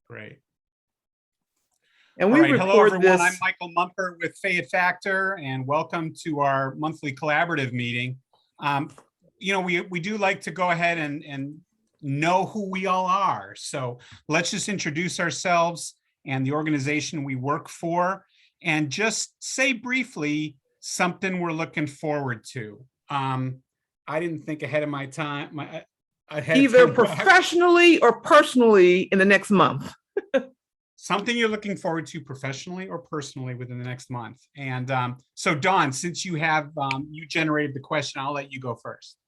Great. And All we right. Hello, record everyone. this. I'm Michael Mumper with Fayette Factor, and welcome to our monthly collaborative meeting. We do like to go ahead and know who we all are. So let's just introduce ourselves and the organization we work for, and just say briefly something we're looking forward to. I didn't think ahead of my time. Either professionally or personally in the next month. Something you're looking forward to professionally or personally within the next month. And so Dawn, since you have, you generated the question, I'll let you go first.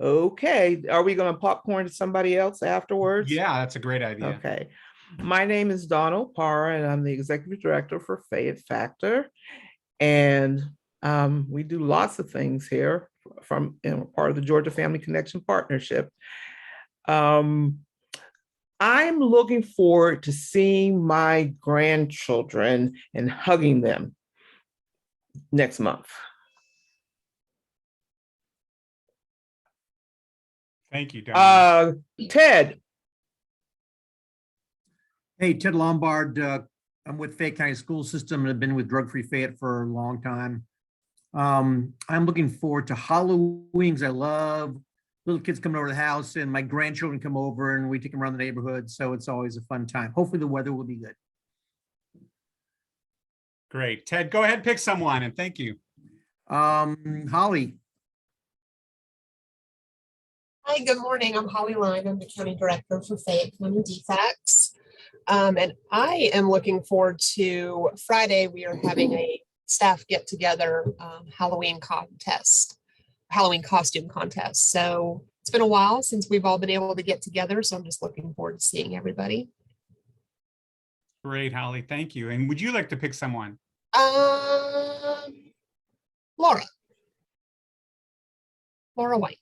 Okay, are we going to popcorn to somebody else afterwards? Yeah, that's a great idea. Okay. My name is Donald Parra, and I'm the executive director for Fayette Factor. And we do lots of things here from part of the Georgia Family Connection Partnership. I'm looking forward to seeing my grandchildren and hugging them next month. Thank you, Don. Ted. Hey, Ted Lombard. I'm with Fayette County School System and I've been with Drug Free Fayette for a long time. I'm looking forward to Halloween because I love little kids coming over to the house, and my grandchildren come over and we take them around the neighborhood. So it's always a fun time. Hopefully the weather will be good. Great. Ted, go ahead, pick someone, and thank you. Holly. Hi, good morning. I'm Holly Line. I'm the county director for Fayette County DFACS. And I am looking forward to Friday. We are having a staff get together Halloween costume contest. So it's been a while since we've all been able to get together. So I'm just looking forward to seeing everybody. Great, Holly. Thank you. And would you like to pick someone? Laura White.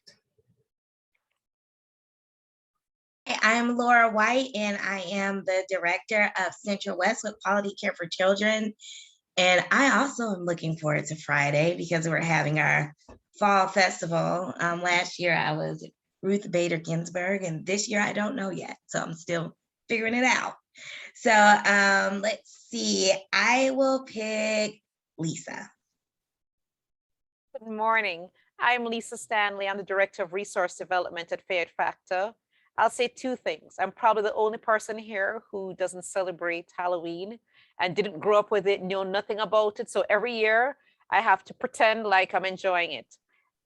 I'm Laura White, and I am the director of Central West with Quality Care for Children. And I also am looking forward to Friday because we're having our fall festival. Last year I was Ruth Bader Ginsburg, and this year I don't know yet. So I'm still figuring it out. So let's see. I will pick Lisa. Good morning. I'm Lisa Stanley. I'm the Director of Resource Development at Fayette Factor. I'll say two things. I'm probably the only person here who doesn't celebrate Halloween and didn't grow up with it, know nothing about it. So every year I have to pretend like I'm enjoying it.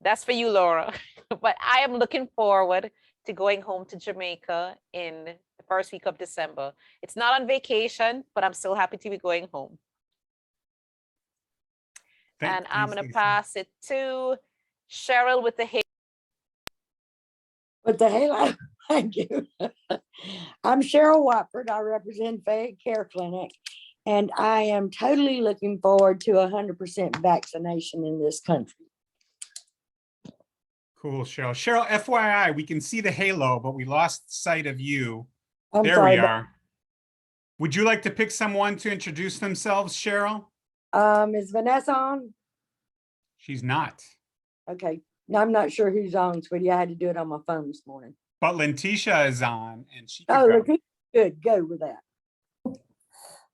That's for you, Laura. But I am looking forward to going home to Jamaica in the first week of December. It's not on vacation, but I'm still happy to be going home. And I'm going to pass it to Cheryl with the halo. With the halo, thank you. I'm Cheryl Watford. I represent Fayette Care Clinic, and I am totally looking forward to 100% vaccination in this country. Cool, Cheryl. Cheryl, FYI, we can see the halo, but we lost sight of you. I'm there sorry, we are. Would you like to pick someone to introduce themselves, Cheryl? Is Vanessa on? She's not. Okay. No, I'm not sure who's on, sweetie. I had to do it on my phone this morning. But Letitia is on, and she Oh, could go. Good. Go with that.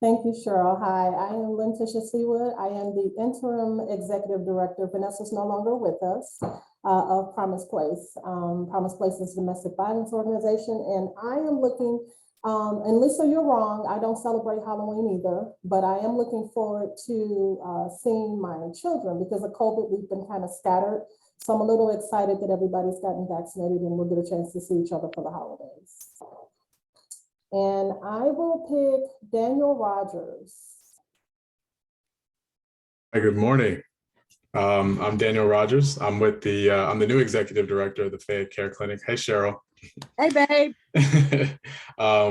Thank you, Cheryl. Hi, I am Letitia Seawood. I am the interim executive director. Vanessa's no longer with us of Promise Place. Promise Place is a domestic violence organization, and I am looking. And Lisa, you're wrong. I don't celebrate Halloween either, but I am looking forward to seeing my children because of COVID. We've been kind of scattered. So I'm a little excited that everybody's gotten vaccinated and we'll get a chance to see each other for the holidays. And I will pick Daniel Rogers. Hi, good morning. I'm Daniel Rogers. I'm with I'm the new executive director of the Fayette Care Clinic. Hey, Cheryl. Hey, babe.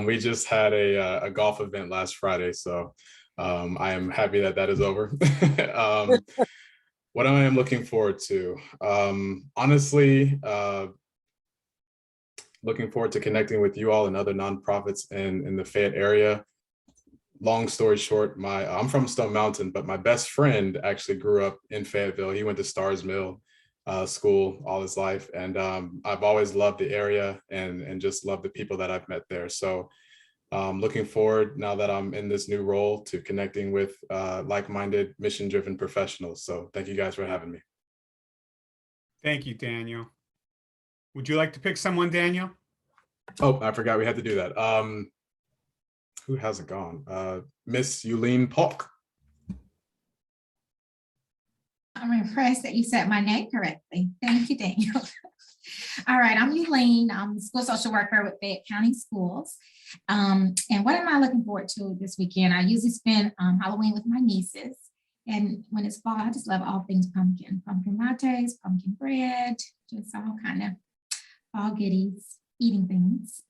We just had a golf event last Friday, so I am happy that that is over. What I am looking forward to, honestly, looking forward to connecting with you all and other nonprofits in the Fayette area. Long story short, I'm from Stone Mountain, but my best friend actually grew up in Fayetteville. He went to Stars Mill School all his life, and I've always loved the area and just loved the people that I've met there. So Looking forward, now that I'm in this new role, to connecting with like-minded, mission-driven professionals. So thank you guys for having me. Thank you, Daniel. Would you like to pick someone, Daniel? Oh, I forgot we had to do that. Who hasn't gone? Miss Yulene Polk. I'm impressed that you said my name correctly. Thank you, Daniel. All right, I'm Elaine. I'm a school social worker with Fayette County Schools. And what am I looking forward to this weekend? I usually spend Halloween with my nieces. And when it's fall, I just love all things pumpkin. Pumpkin lattes, pumpkin bread, just all kind of fall goodies, eating things.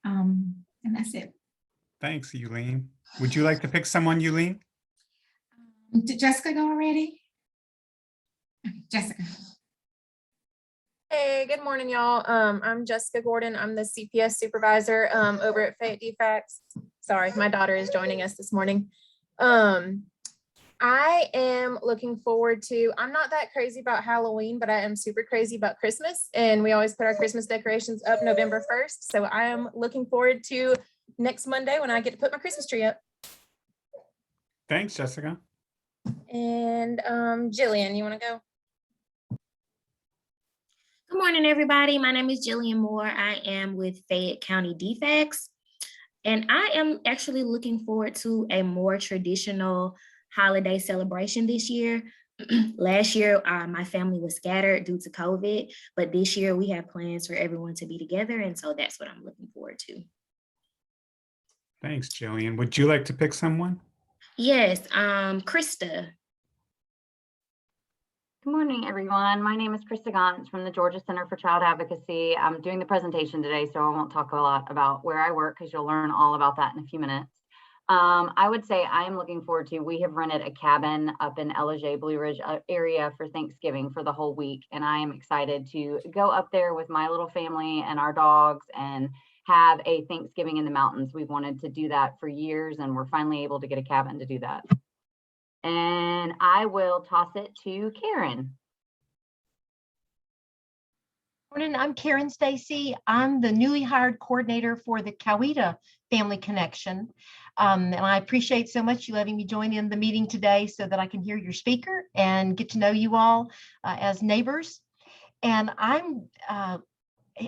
And that's it. Thanks, Yulene. Would you like to pick someone, Yulene? Did Jessica go already? Okay, Jessica. Hey, good morning, y'all. I'm Jessica Gordon. I'm the CPS supervisor over at Fayette DFACS. Sorry, my daughter is joining us this morning. I am looking forward to, I'm not that crazy about Halloween, but I am super crazy about Christmas. And we always put our Christmas decorations up November 1st. So I am looking forward to next Monday when I get to put my Christmas tree up. Thanks, Jessica. And Jillian, you want to go? Good morning, everybody. My name is Jillian Moore. I am with Fayette County DFACS, and I am actually looking forward to a more traditional holiday celebration this year. Last year, my family was scattered due to COVID, but this year we have plans for everyone to be together, and so that's what I'm looking forward to. Thanks, Jillian. Would you like to pick someone? Yes, Krista. Good morning, everyone. My name is Krista Gonce from the Georgia Center for Child Advocacy. I'm doing the presentation today, so I won't talk a lot about where I work because you'll learn all about that in a few minutes. I would say I am looking forward to, we have rented a cabin up in Ellijay, Blue Ridge area for Thanksgiving for the whole week. And I am excited to go up there with my little family and our dogs and have a Thanksgiving in the mountains. We've wanted to do that for years, and we're finally able to get a cabin to do that. And I will toss it to Karen. Morning, I'm Karen Stacy. I'm the newly hired coordinator for the Coweta Family Connection. And I appreciate so much you letting me join in the meeting today so that I can hear your speaker and get to know you all as neighbors. And I'm,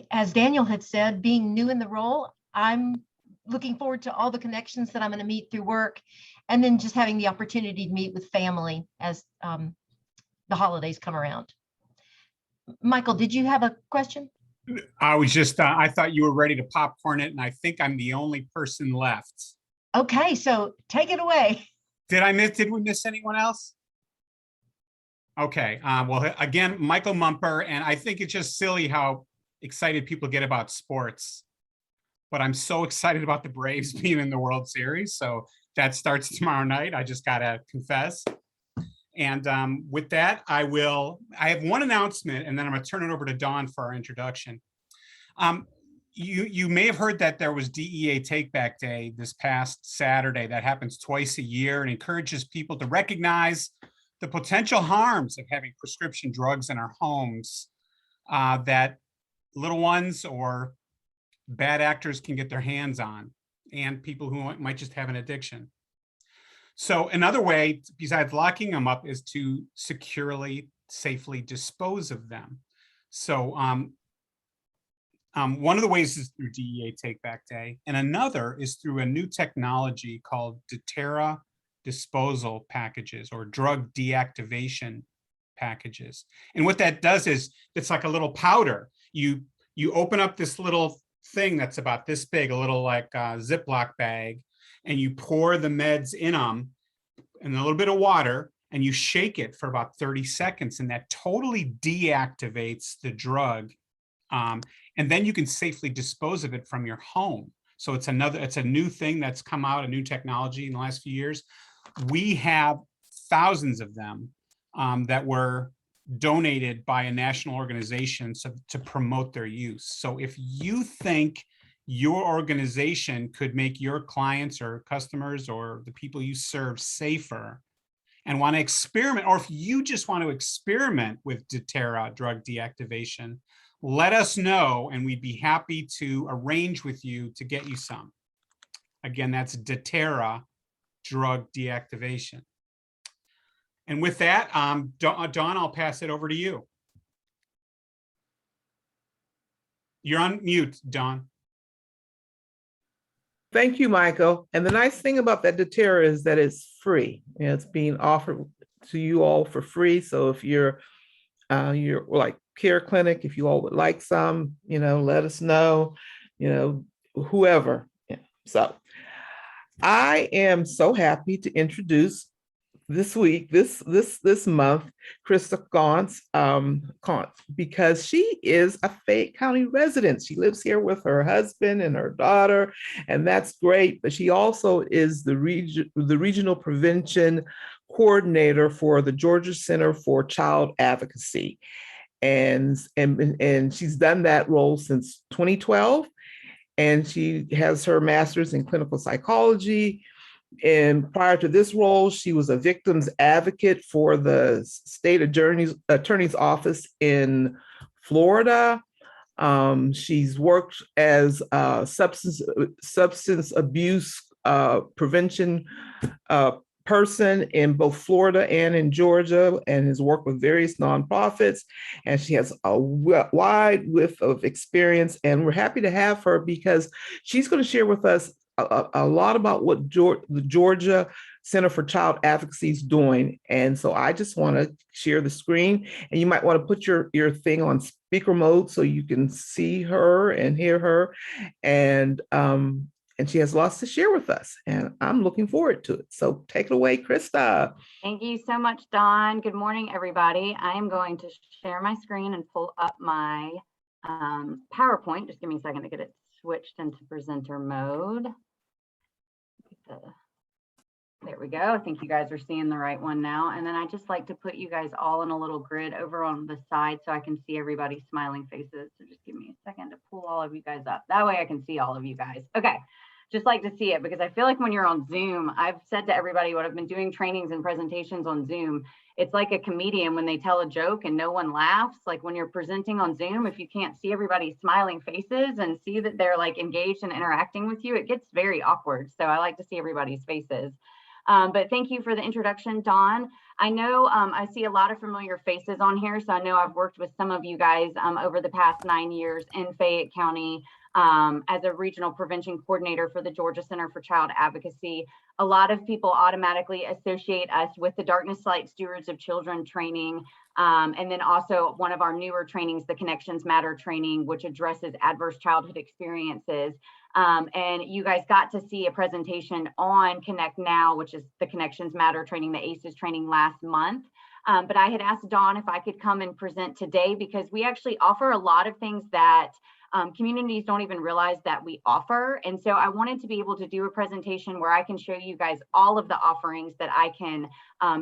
as Daniel had said, being new in the role, I'm looking forward to all the connections that I'm going to meet through work, and then just having the opportunity to meet with family as the holidays come around. Michael, did you have a question? I was just, I thought you were ready to popcorn it, and I think I'm the only person left. Okay, so take it away. Did we miss anyone else? Okay, well, again, Michael Mumper, and I think it's just silly how excited people get about sports. But I'm so excited about the Braves being in the World Series. So that starts tomorrow night. I just gotta confess. And with that, I have one announcement, and then I'm gonna turn it over to Dawn for our introduction. You may have heard that there was DEA Take Back Day this past Saturday. That happens twice a year and encourages people to recognize the potential harms of having prescription drugs in our homes that little ones or bad actors can get their hands on, and people who might just have an addiction. So another way, besides locking them up, is to securely, safely dispose of them. So one of the ways is through DEA Take Back Day, and another is through a new technology called deterra disposal packages, or drug deactivation packages. And what that does is, it's like a little powder. You open up this little thing that's about this big, a little like a Ziploc bag, and you pour the meds in them and a little bit of water, and you shake it for about 30 seconds, and that totally deactivates the drug. And then you can safely dispose of it from your home. So it's a new thing that's come out, a new technology in the last few years. We have thousands of them that were donated by a national organization to promote their use. So if you think your organization could make your clients or customers or the people you serve safer and want to experiment, or if you just want to experiment with deterra drug deactivation, let us know and we'd be happy to arrange with you to get you some. Again, that's DTERA, drug deactivation. And with that, Dawn, I'll pass it over to you. You're on mute, Dawn. Thank you, Michael. And the nice thing about that DTERA is that it's free. And it's being offered to you all for free. So if you're like Care Clinic, if you all would like some, let us know, whoever. Yeah. So I am so happy to introduce this month, Krista Gonce, because she is a Fayette County resident. She lives here with her husband and her daughter, and that's great. But she also is the regional prevention coordinator for the Georgia Center for Child Advocacy, and she's done that role since 2012, and she has her master's in clinical psychology. And prior to this role, she was a victims advocate for the state attorney's office in Florida. She's worked as a substance abuse prevention person in both Florida and in Georgia, and has worked with various nonprofits. And she has a wide width of experience. And we're happy to have her because she's going to share with us a lot about what the Georgia Center for Child Advocacy is doing. And so I just want to share the screen, and you might want to put your thing on speaker mode so you can see her and hear her. And she has lots to share with us, and I'm looking forward to it. So take it away, Krista. Thank you so much, Dawn. Good morning, everybody. I am going to share my screen and pull up my PowerPoint. Just give me a second to get it switched into presenter mode. There we go. I think you guys are seeing the right one now. And then I just like to put you guys all in a little grid over on the side so I can see everybody's smiling faces. So just give me a second to pull all of you guys up. That way I can see all of you guys. Okay. Just like to see it, because I feel like when you're on Zoom, I've said to everybody when I've been doing trainings and presentations on Zoom, it's like a comedian when they tell a joke and no one laughs. Like when you're presenting on Zoom, if you can't see everybody's smiling faces and see that they're like engaged and interacting with you, it gets very awkward. So I like to see everybody's faces. But thank you for the introduction, Dawn. I know I see a lot of familiar faces on here. So I know I've worked with some of you guys over the past 9 years in Fayette County as a regional prevention coordinator for the Georgia Center for Child Advocacy. A lot of people automatically associate us with the Darkness Light Stewards of Children training. And then also one of our newer trainings, the Connections Matter training, which addresses adverse childhood experiences. And you guys got to see a presentation on Connect Now, which is the Connections Matter training, the ACEs training last month. But I had asked Dawn if I could come and present today because we actually offer a lot of things that communities don't even realize that we offer. And so I wanted to be able to do a presentation where I can show you guys all of the offerings that I can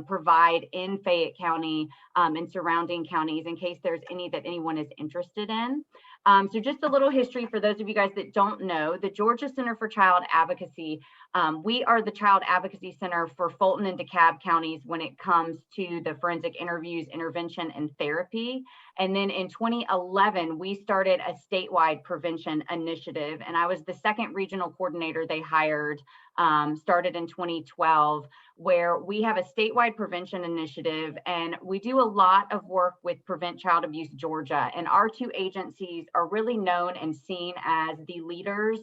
provide in Fayette County and surrounding counties in case there's any that anyone is interested in. So just a little history for those of you guys that don't know, the Georgia Center for Child Advocacy, we are the Child Advocacy Center for Fulton and DeKalb counties when it comes to the forensic interviews, intervention, and therapy. And then in 2011, we started a statewide prevention initiative, and I was the second regional coordinator they hired, started in 2012, where we have a statewide prevention initiative, and we do a lot of work with Prevent Child Abuse Georgia. And our two agencies are really known and seen as the leaders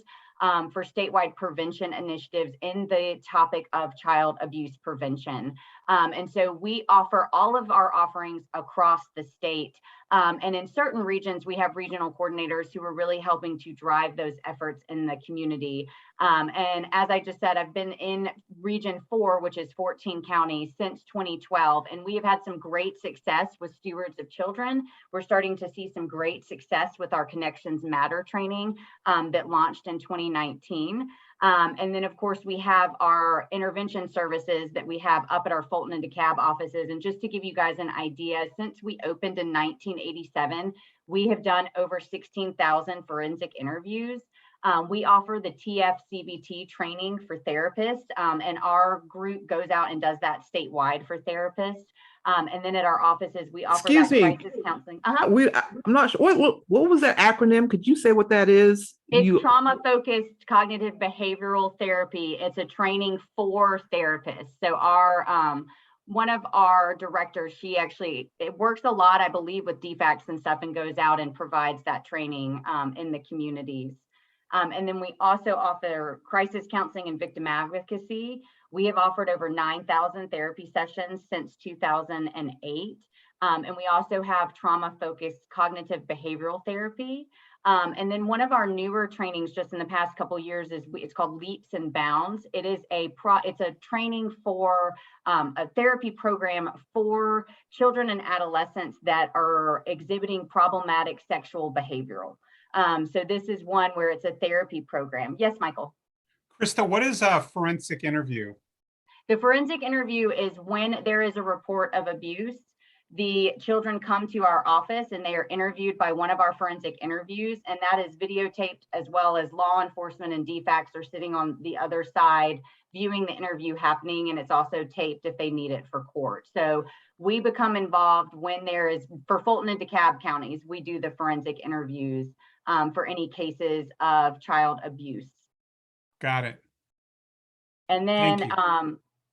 for statewide prevention initiatives in the topic of child abuse prevention. And so we offer all of our offerings across the state. And in certain regions, we have regional coordinators who are really helping to drive those efforts in the community. And as I just said, I've been in Region 4, which is 14 counties, since 2012, and we have had some great success with stewards of children. We're starting to see some great success with our Connections Matter training that launched in 2019. And then, of course, we have our intervention services that we have up at our Fulton and DeKalb offices. And just to give you guys an idea, since we opened in 1987, we have done over 16,000 forensic interviews. We offer the TF-CBT training for therapists, and our group goes out and does that statewide for therapists. And then at our offices, we offer that Excuse me. crisis counseling. I'm not sure. What was that acronym? Could you say what that is? It's trauma-focused cognitive behavioral therapy. It's a training for therapists. So our one of our directors, it works a lot, I believe, with DFACs and stuff, and goes out and provides that training in the communities. And then we also offer crisis counseling and victim advocacy. We have offered over 9,000 therapy sessions since 2008. And we also have trauma-focused cognitive behavioral therapy. And then one of our newer trainings just in the past couple of years it's called Leaps and Bounds. It is it's a training for a therapy program for children and adolescents that are exhibiting problematic sexual behavioral. So this is one where it's a therapy program. Yes, Michael. Krista, what is a forensic interview? The forensic interview is when there is a report of abuse. The children come to our office and they are interviewed by one of our forensic interviews, and that is videotaped, as well as law enforcement and DFACs are sitting on the other side viewing the interview happening, and it's also taped if they need it for court. So we become involved when there is, for Fulton and DeKalb counties, we do the forensic interviews for any cases of child abuse. Got it. And then,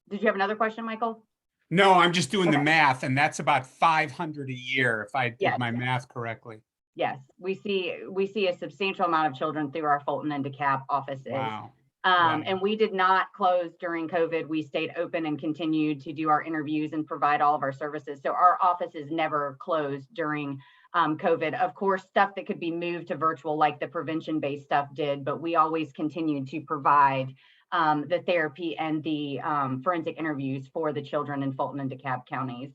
did you have another question, Michael? No, I'm just doing the math, and that's about 500 a year if I did my math correctly. Yes, we see a substantial amount of children through our Fulton and DeKalb offices. Wow. And we did not close during COVID. We stayed open and continued to do our interviews and provide all of our services. So our offices never closed during COVID. Of course, stuff that could be moved to virtual, like the prevention-based stuff did, but we always continued to provide the therapy and the forensic interviews for the children in Fulton and DeKalb counties.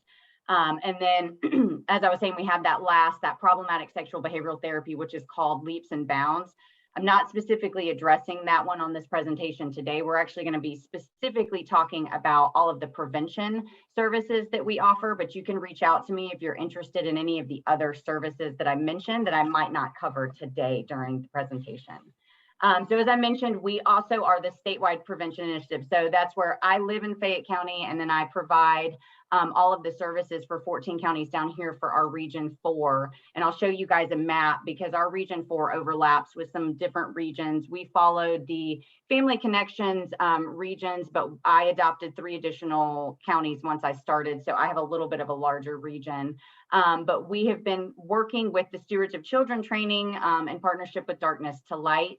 And then, as I was saying, we have that problematic sexual behavioral therapy, which is called Leaps and Bounds. I'm not specifically addressing that one on this presentation today. We're actually going to be specifically talking about all of the prevention services that we offer, but you can reach out to me if you're interested in any of the other services that I mentioned that I might not cover today during the presentation. So as I mentioned, we also are the statewide prevention initiative. So that's where I live in Fayette County, and then I provide all of the services for 14 counties down here for our Region 4. And I'll show you guys a map because our Region 4 overlaps with some different regions. We followed the Family Connections regions, but I adopted 3 additional counties once I started. So I have a little bit of a larger region. But we have been working with the Stewards of Children training in partnership with Darkness to Light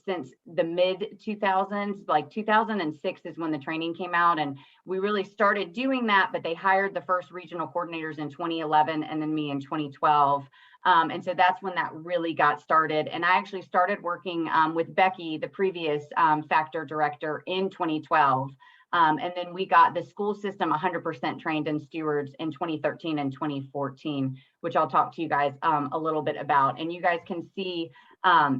since the mid 2000s, like 2006 is when the training came out, and we really started doing that, but they hired the first regional coordinators in 2011 and then me in 2012. And so that's when that really got started. And I actually started working with Becky, the previous factor director, in 2012. And then we got the school system 100% trained in stewards in 2013 and 2014, which I'll talk to you guys a little bit about. And you guys can see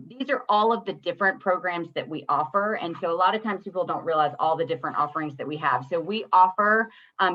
these are all of the different programs that we offer. And so a lot of times people don't realize all the different offerings that we have. So we offer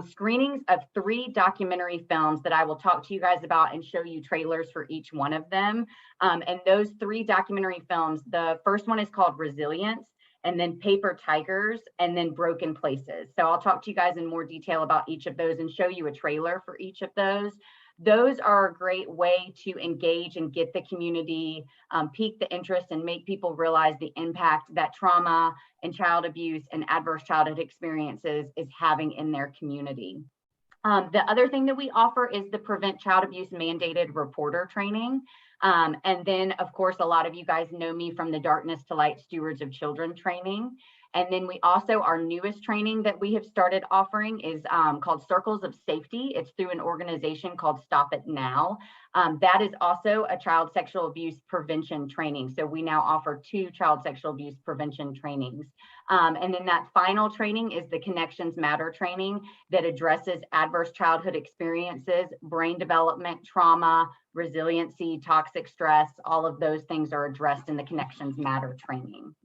screenings of 3 documentary films that I will talk to you guys about and show you trailers for each one of them. And those 3 documentary films, the first one is called Resilience, and then Paper Tigers, and then Broken Places. So I'll talk to you guys in more detail about each of those and show you a trailer for each of those. Those are a great way to engage and get the community, pique the interest and make people realize the impact that trauma and child abuse and adverse childhood experiences is having in their community. The other thing that we offer is the Prevent Child Abuse Mandated Reporter Training. And then, of course, a lot of you guys know me from the Darkness to Light Stewards of Children training. And then we also, our newest training that we have started offering is called Circles of Safety. It's through an organization called Stop It Now. That is also a child sexual abuse prevention training. So we now offer 2 child sexual abuse prevention trainings. And then that final training is the Connections Matter training that addresses adverse childhood experiences, brain development, trauma, resiliency, toxic stress. All of those things are addressed in the Connections Matter training.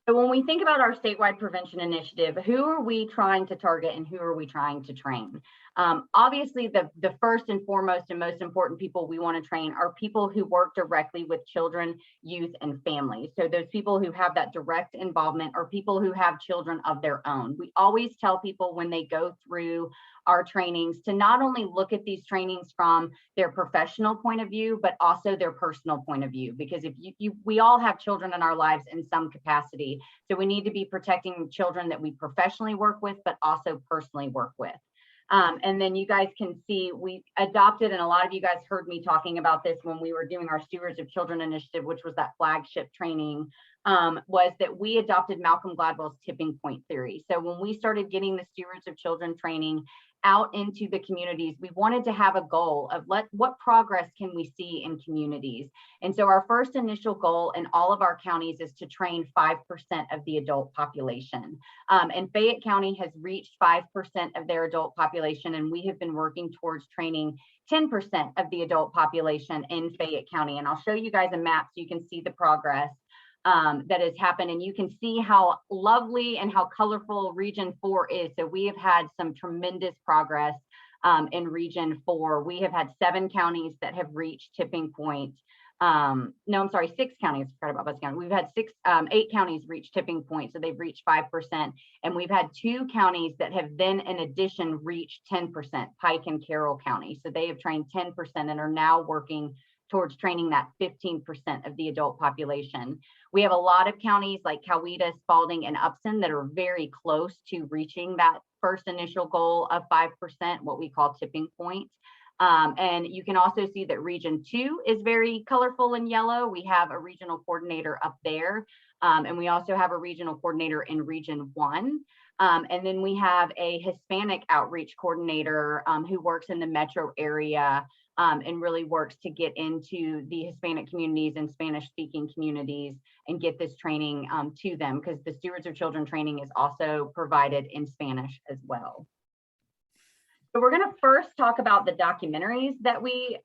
So when we think about our statewide prevention initiative, who are we trying to target and who are we trying to train? Obviously, the first and foremost and most important people we want to train are people who work directly with children, youth, and families. So those people who have that direct involvement or people who have children of their own. We always tell people when they go through our trainings to not only look at these trainings from their professional point of view, but also their personal point of view. Because if we all have children in our lives in some capacity. So we need to be protecting children that we professionally work with, but also personally work with. And then you guys can see we adopted, and a lot of you guys heard me talking about this when we were doing our Stewards of Children initiative, which was that flagship training, was that we adopted Malcolm Gladwell's tipping point theory. So when we started getting the Stewards of Children training out into the communities, we wanted to have a goal of what progress can we see in communities. And so our first initial goal in all of our counties is to train 5% of the adult population. And Fayette County has reached 5% of their adult population, and we have been working towards training 10% of the adult population in Fayette County. And I'll show you guys a map so you can see the progress that has happened, and you can see how lovely and how colorful Region 4 is. So we have had some tremendous progress in Region 4. We have had 7 counties that have reached tipping point. No, I'm sorry, 6 counties. I forgot about Butts County. We've had 8 counties reach tipping point, so they've reached 5%, and we've had 2 counties that have then, in addition, reached 10%. Pike and Carroll County. So they have trained 10% and are now working towards training that 15% of the adult population. We have a lot of counties like Coweta, Spalding, and Upson that are very close to reaching that first initial goal of 5%, what we call tipping point. And you can also see that Region 2 is very colorful and yellow. We have a regional coordinator up there. And we also have a regional coordinator in Region 1. And then we have a Hispanic outreach coordinator who works in the metro area and really works to get into the Hispanic communities and Spanish speaking communities and get this training to them, because the Stewards of Children training is also provided in Spanish as well. So we're going to first talk about the documentaries that we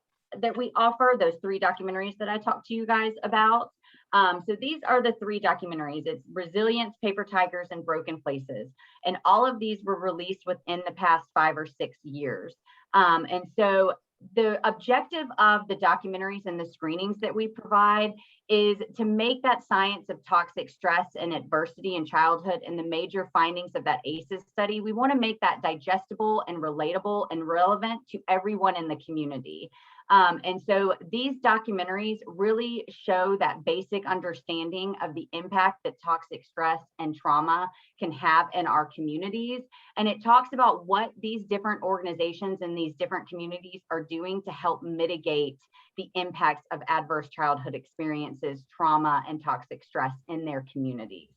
offer, those 3 documentaries that I talked to you guys about. So these are the 3 documentaries. It's Resilience, Paper Tigers, and Broken Places. And all of these were released within the past 5 or 6 years. And so the objective of the documentaries and the screenings that we provide is to make that science of toxic stress and adversity in childhood and the major findings of that ACEs study. We want to make that digestible and relatable and relevant to everyone in the community. And so these documentaries really show that basic understanding of the impact that toxic stress and trauma can have in our communities. And it talks about what these different organizations and these different communities are doing to help mitigate the impacts of adverse childhood experiences, trauma, and toxic stress in their communities.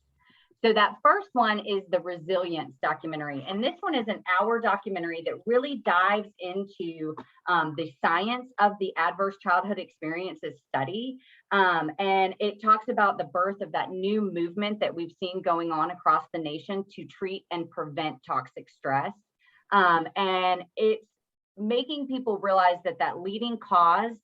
So that first one is the Resilience documentary. And this one is an hour documentary that really dives into the science of the adverse childhood experiences study. And it talks about the birth of that new movement that we've seen going on across the nation to treat and prevent toxic stress. And it's making people realize that that leading cause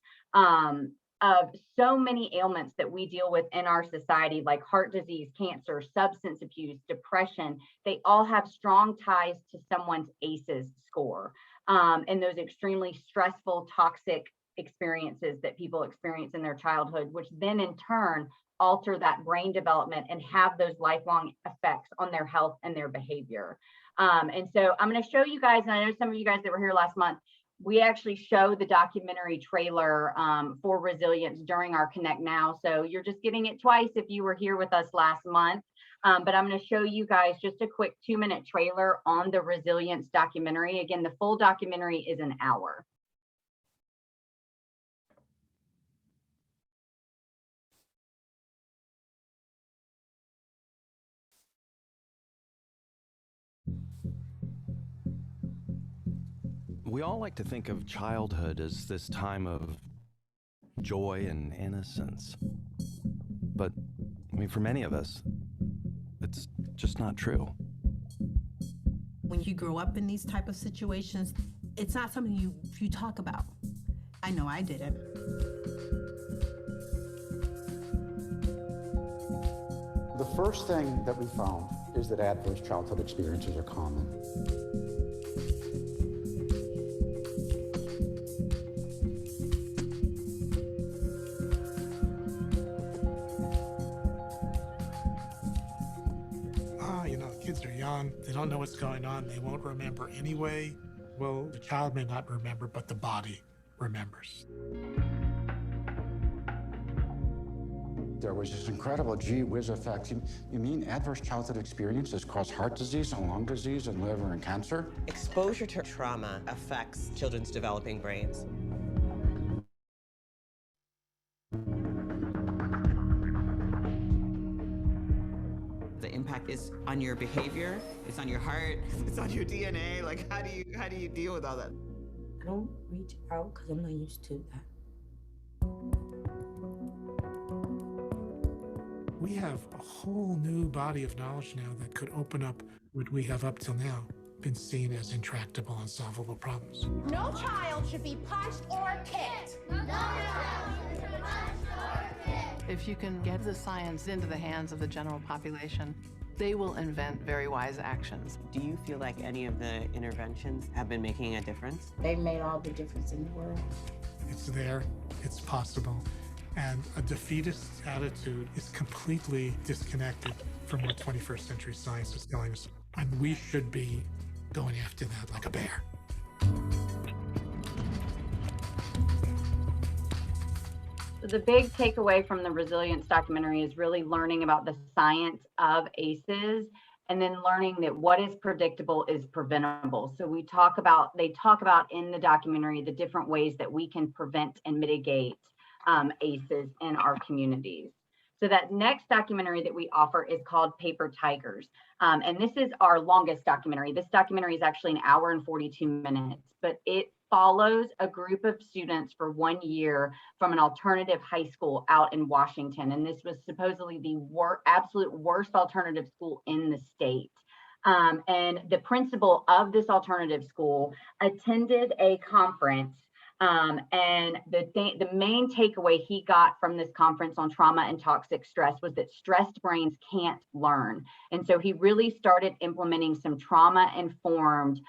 of so many ailments that we deal with in our society, like heart disease, cancer, substance abuse, depression, they all have strong ties to someone's ACEs score and those extremely stressful, toxic experiences that people experience in their childhood, which then in turn alter that brain development and have those lifelong effects on their health and their behavior. And so I'm going to show you guys, and I know some of you guys that were here last month, we actually show the documentary trailer for Resilience during our Connect Now. So you're just getting it twice if you were here with us last month. But I'm going to show you guys just a quick 2-minute trailer on the Resilience documentary. Again, the full documentary is an hour. We all like to think of childhood as this time of joy and innocence. But, I mean, for many of us, it's just not true. When you grow up in these type of situations, it's not something you talk about. I know I didn't. The first thing that we found is that adverse childhood experiences are common. Kids are young, they don't know what's going on, they won't remember anyway. Well, the child may not remember, but the body remembers. There was this incredible gee whiz effect. You mean adverse childhood experiences cause heart disease and lung disease and liver and cancer? Exposure to trauma affects children's developing brains. The impact is on your behavior, it's on your heart, it's on your DNA. Like, how do you deal with all that? I don't reach out because I'm not used to that. We have a whole new body of knowledge now that could open up what we have up till now been seen as intractable, unsolvable problems. No child should be punched or kicked. If you can get the science into the hands of the general population, they will invent very wise actions. Do you feel like any of the interventions have been making a difference? They made all the difference in the world. It's there, it's possible, and a defeatist attitude is completely disconnected from what 21st century science is telling us. And we should be going after that like a bear. So the big takeaway from the resilience documentary is really learning about the science of ACEs and then learning that what is predictable is preventable. So they talk about in the documentary the different ways that we can prevent and mitigate ACEs in our communities. So that next documentary that we offer is called Paper Tigers. And this is our longest documentary. This documentary is actually an hour and 42 minutes, but it follows a group of students for 1 year from an alternative high school out in Washington. And this was supposedly the absolute worst alternative school in the state. And the principal of this alternative school attended a conference. And the main takeaway he got from this conference on trauma and toxic stress was that stressed brains can't learn. And so he really started implementing some trauma-informed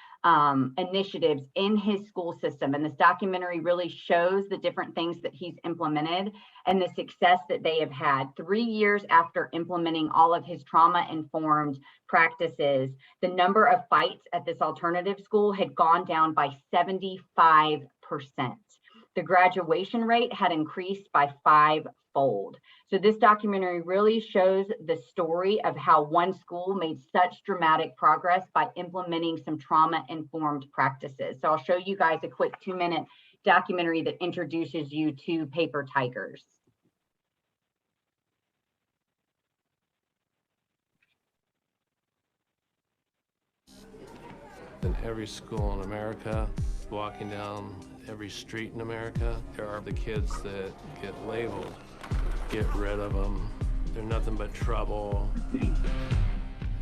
initiatives in his school system. And this documentary really shows the different things that he's implemented and the success that they have had. 3 years after implementing all of his trauma-informed practices, the number of fights at this alternative school had gone down by 75%. The graduation rate had increased by 5-fold. So this documentary really shows the story of how one school made such dramatic progress by implementing some trauma-informed practices. So I'll show you guys a quick 2-minute documentary that introduces you to Paper Tigers. In every school in America, walking down every street in America, there are the kids that get labeled. Get rid of them. They're nothing but trouble.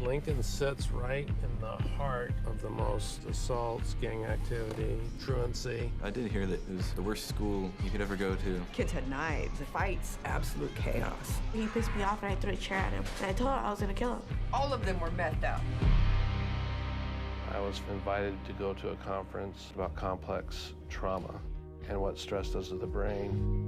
Lincoln sits right in the heart of the most assaults, gang activity, truancy. I did hear that it was the worst school you could ever go to. Kids had knives, fights, absolute chaos. He pissed me off and I threw a chair at him. And I told him I was gonna kill him. All of them were methed up. I was invited to go to a conference about complex trauma and what stress does to the brain.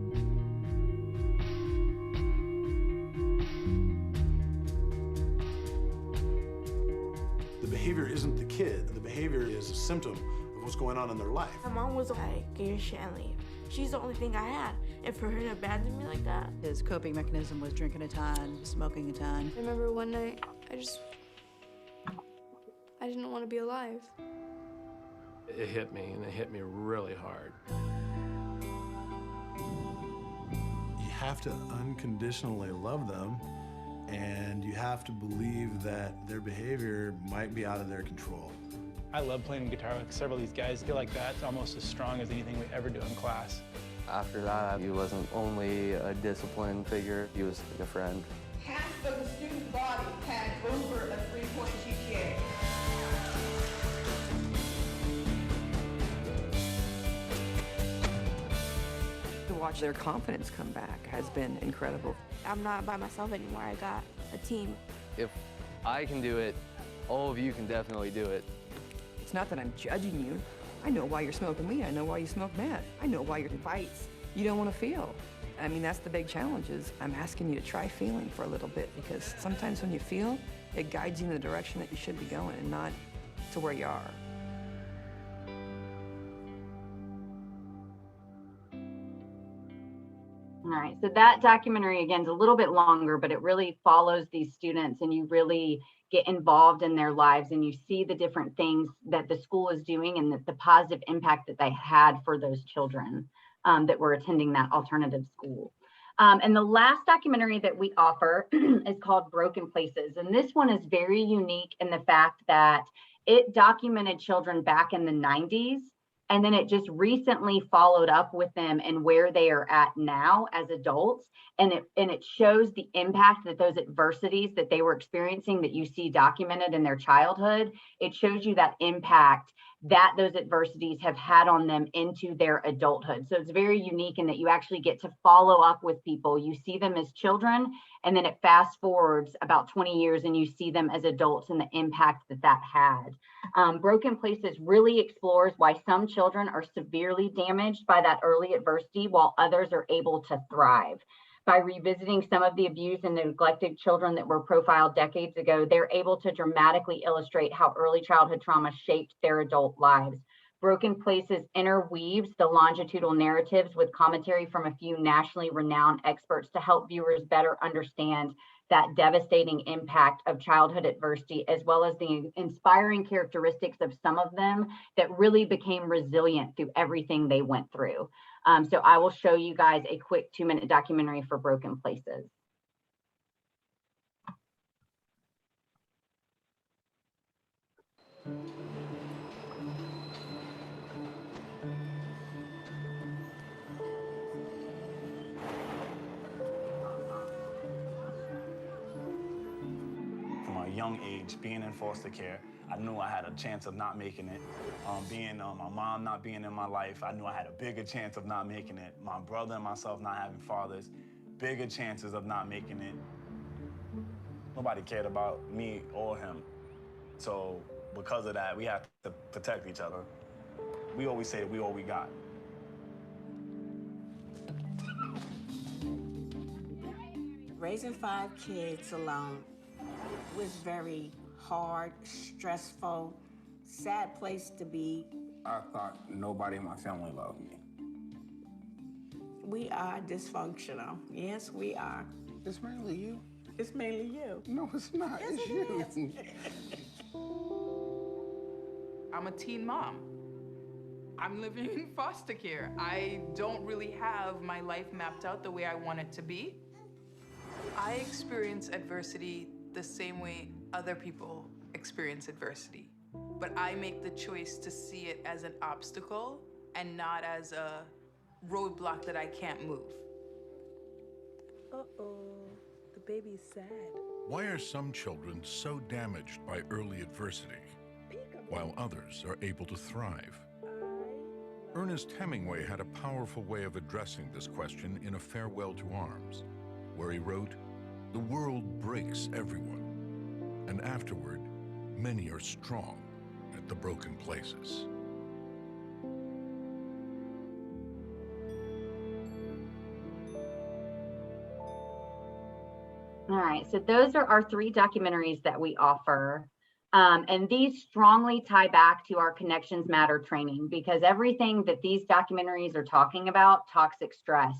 The behavior isn't the kid. The behavior is a symptom of what's going on in their life. My mom was like, get your shit and leave. She's the only thing I had. And for her to abandon me like that. His coping mechanism was drinking a ton, smoking a ton. I remember one night, I didn't want to be alive. It hit me, and it hit me really hard. You have to unconditionally love them, and you have to believe that their behavior might be out of their control. I love playing guitar with several of these guys. I feel like that's almost as strong as anything we ever do in class. After that, he wasn't only a discipline figure, he was like a friend. Half of the student body had over a 3-point GPA. To watch their confidence come back has been incredible. I'm not by myself anymore. I got a team. If I can do it, all of you can definitely do it. It's not that I'm judging you. I know why you're smoking weed. I know why you smoke meth. I know why you're in fights. You don't want to feel. I mean, that's the big challenge is I'm asking you to try feeling for a little bit because sometimes when you feel, it guides you in the direction that you should be going and not to where you are. All right, so that documentary again is a little bit longer, but it really follows these students and you really get involved in their lives and you see the different things that the school is doing and the positive impact that they had for those children that were attending that alternative school. And the last documentary that we offer is called Broken Places. And this one is very unique in the fact that it documented children back in the 90s. And then it just recently followed up with them and where they are at now as adults. And it shows the impact that those adversities that they were experiencing that you see documented in their childhood, it shows you that impact that those adversities have had on them into their adulthood. So it's very unique in that you actually get to follow up with people. You see them as children, and then it fast forwards about 20 years and you see them as adults and the impact that that had. Broken Places really explores why some children are severely damaged by that early adversity while others are able to thrive. By revisiting some of the abused and neglected children that were profiled decades ago, they're able to dramatically illustrate how early childhood trauma shaped their adult lives. Broken Places interweaves the longitudinal narratives with commentary from a few nationally renowned experts to help viewers better understand that devastating impact of childhood adversity, as well as the inspiring characteristics of some of them that really became resilient through everything they went through. So I will show you guys a quick 2-minute documentary for Broken Places. From a young age, being in foster care, I knew I had a chance of not making it. My mom not being in my life, I knew I had a bigger chance of not making it. My brother and myself not having fathers, bigger chances of not making it. Nobody cared about me or him. So because of that, we have to protect each other. We always say we all we got. Raising 5 kids alone was very hard, stressful, sad place to be. I thought nobody in my family loved me. We are dysfunctional. Yes, we are. It's mainly you. It's mainly you. No, it's not. Yes, it's it you. I'm a teen mom. I'm living in foster care. I don't really have my life mapped out the way I want it to be. I experience adversity the same way other people experience adversity. But I make the choice to see it as an obstacle and not as a roadblock that I can't move. Uh-oh, the baby's sad. Why are some children so damaged by early adversity, while others are able to thrive? Ernest Hemingway had a powerful way of addressing this question in A Farewell to Arms, where he wrote, "The world breaks everyone, and afterward, many are strong at the broken places." All right, so those are our 3 documentaries that we offer. And these strongly tie back to our Connections Matter training, because everything that these documentaries are talking about, toxic stress,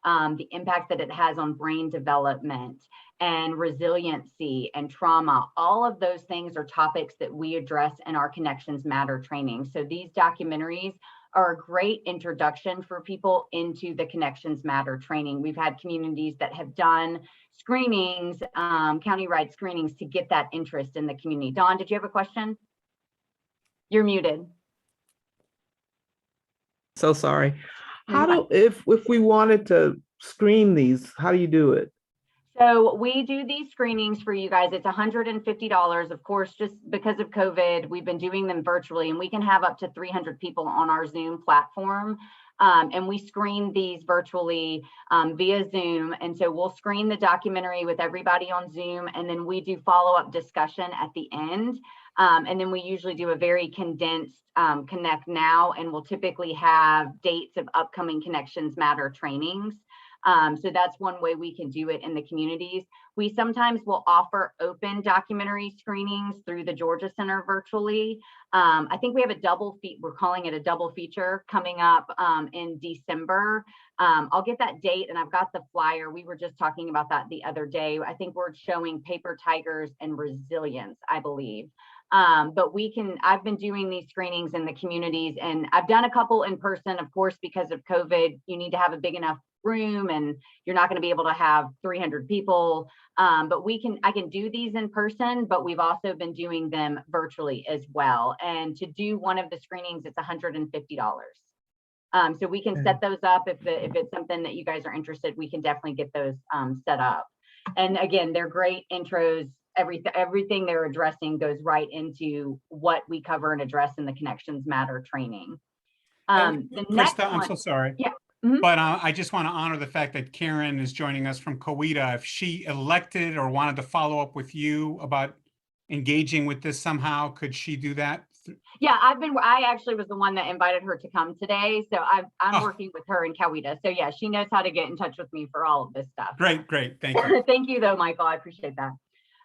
the impact that it has on brain development and resiliency and trauma, all of those things are topics that we address in our Connections Matter training. So these documentaries are a great introduction for people into the Connections Matter training. We've had communities that have done screenings, county-wide screenings, to get that interest in the community. Dawn, did you have a question? You're muted. So sorry. If we wanted to screen these, how do you do it? So we do these screenings for you guys. It's $150. Of course, just because of COVID, we've been doing them virtually, and we can have up to 300 people on our Zoom platform. And we screen these virtually via Zoom. And so we'll screen the documentary with everybody on Zoom, and then we do follow-up discussion at the end. And then we usually do a very condensed Connect Now, and we'll typically have dates of upcoming Connections Matter trainings. So that's one way we can do it in the communities. We sometimes will offer open documentary screenings through the Georgia Center virtually. I think we have we're calling it a double feature coming up in December. I'll get that date, and I've got the flyer. We were just talking about that the other day. I think we're showing paper tigers and resilience, I believe. But I've been doing these screenings in the communities, and I've done a couple in person. Of course, because of COVID, you need to have a big enough room, and you're not going to be able to have 300 people. But I can do these in person, but we've also been doing them virtually as well. And to do one of the screenings, it's $150. So we can set those up if it's something that you guys are interested. We can definitely get those set up. And again, they're great intros. Everything they're addressing goes right into what we cover and address in the Connections Matter training. Krista, I'm so sorry. Yeah. But I just want to honor the fact that Karen is joining us from COETA. If she elected or wanted to follow up with you about engaging with this somehow, could she do that? Yeah, I actually was the one that invited her to come today. So I'm working with her in COETA. So yeah, she knows how to get in touch with me for all of this stuff. Great. Thank you. Thank you though, Michael. I appreciate that.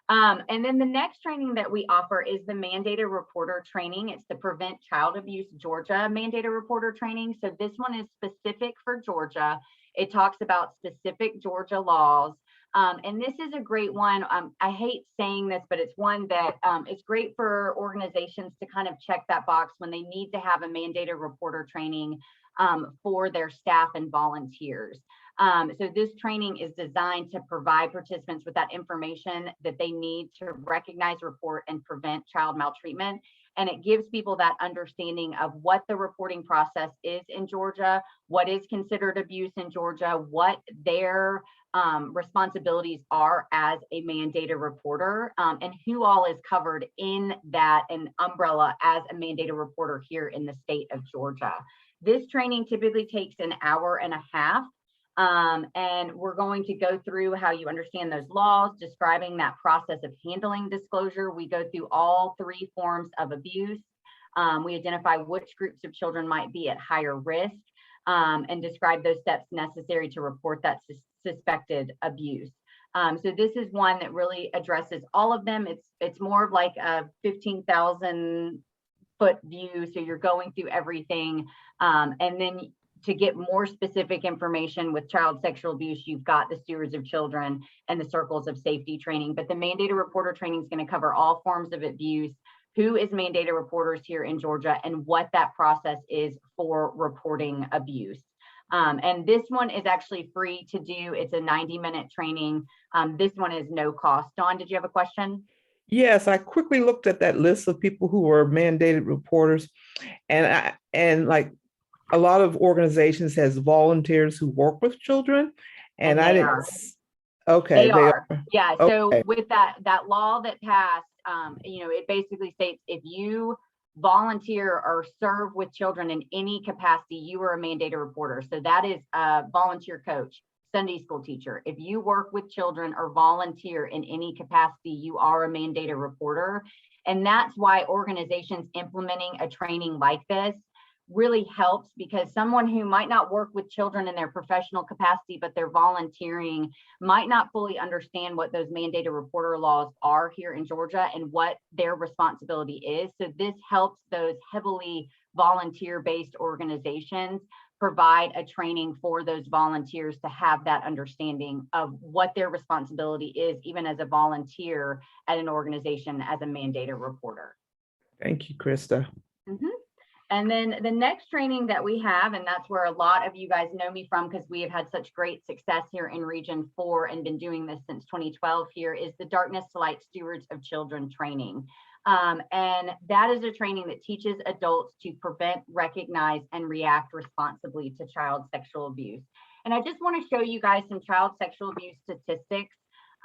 And then the next training that we offer is the mandated reporter training. It's the Prevent Child Abuse Georgia mandated reporter training. So this one is specific for Georgia. It talks about specific Georgia laws. And this is a great one. I hate saying this, but it's one that it's great for organizations to kind of check that box when they need to have a mandated reporter training for their staff and volunteers. So this training is designed to provide participants with that information that they need to recognize, report, and prevent child maltreatment. And it gives people that understanding of what the reporting process is in Georgia, what is considered abuse in Georgia, what their responsibilities are as a mandated reporter, and who all is covered in that an umbrella as a mandated reporter here in the state of Georgia. This training typically takes an hour and a half. And we're going to go through how you understand those laws, describing that process of handling disclosure. We go through all three forms of abuse. We identify which groups of children might be at higher risk, and describe those steps necessary to report that suspected abuse. So this is one that really addresses all of them. It's more of like a 15,000 foot view. So you're going through everything. And then to get more specific information with child sexual abuse, you've got the Stewards of Children and the Circles of Safety training. But the mandated reporter training is going to cover all forms of abuse, who is mandated reporters here in Georgia, and what that process is for reporting abuse. And this one is actually free to do. It's a 90-minute training. This one is no cost. Dawn, did you have a question? Yes, I quickly looked at that list of people who were mandated reporters, and like a lot of organizations has volunteers who work with children, and I didn't. Are. Okay, they are. Yeah. So okay. with that law that passed, it basically states if you volunteer or serve with children in any capacity, you are a mandated reporter. So that is a volunteer coach, Sunday school teacher. If you work with children or volunteer in any capacity, you are a mandated reporter. And that's why organizations implementing a training like this really helps, because someone who might not work with children in their professional capacity, but they're volunteering, might not fully understand what those mandated reporter laws are here in Georgia and what their responsibility is. So this helps those heavily volunteer-based organizations provide a training for those volunteers to have that understanding of what their responsibility is, even as a volunteer at an organization as a mandated reporter. Thank you, Krista. Mm-hmm. And then the next training that we have, and that's where a lot of you guys know me from because we have had such great success here in Region 4 and been doing this since 2012 here, is the Darkness to Light Stewards of Children training. And that is a training that teaches adults to prevent, recognize, and react responsibly to child sexual abuse. And I just want to show you guys some child sexual abuse statistics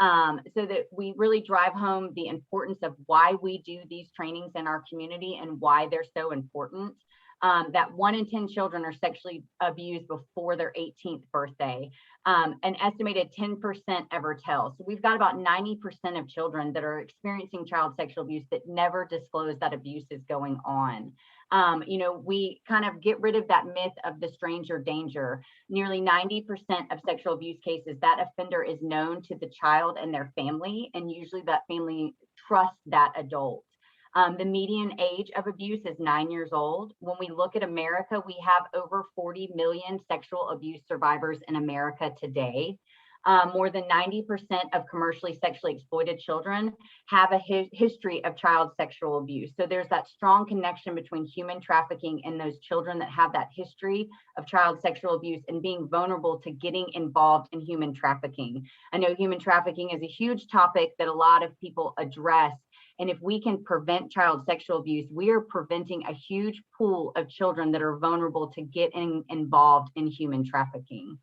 so that we really drive home the importance of why we do these trainings in our community and why they're so important. that 1 in 10 children are sexually abused before their 18th birthday. An estimated 10% ever tell. So we've got about 90% of children that are experiencing child sexual abuse that never disclose that abuse is going on. We kind of get rid of that myth of the stranger danger. Nearly 90% of sexual abuse cases, that offender is known to the child and their family, and usually that family trusts that adult. The median age of abuse is 9 years old. When we look at America, we have over 40 million sexual abuse survivors in America today. More than 90% of commercially sexually exploited children have a history of child sexual abuse. So there's that strong connection between human trafficking and those children that have that history of child sexual abuse and being vulnerable to getting involved in human trafficking. I know human trafficking is a huge topic that a lot of people address. And if we can prevent child sexual abuse, we are preventing a huge pool of children that are vulnerable to getting involved in human trafficking.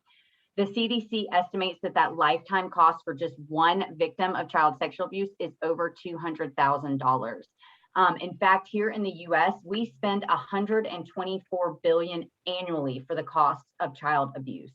The CDC estimates that lifetime cost for just one victim of child sexual abuse is over $200,000. In fact, here in the US, we spend $124 billion annually for the costs of child abuse.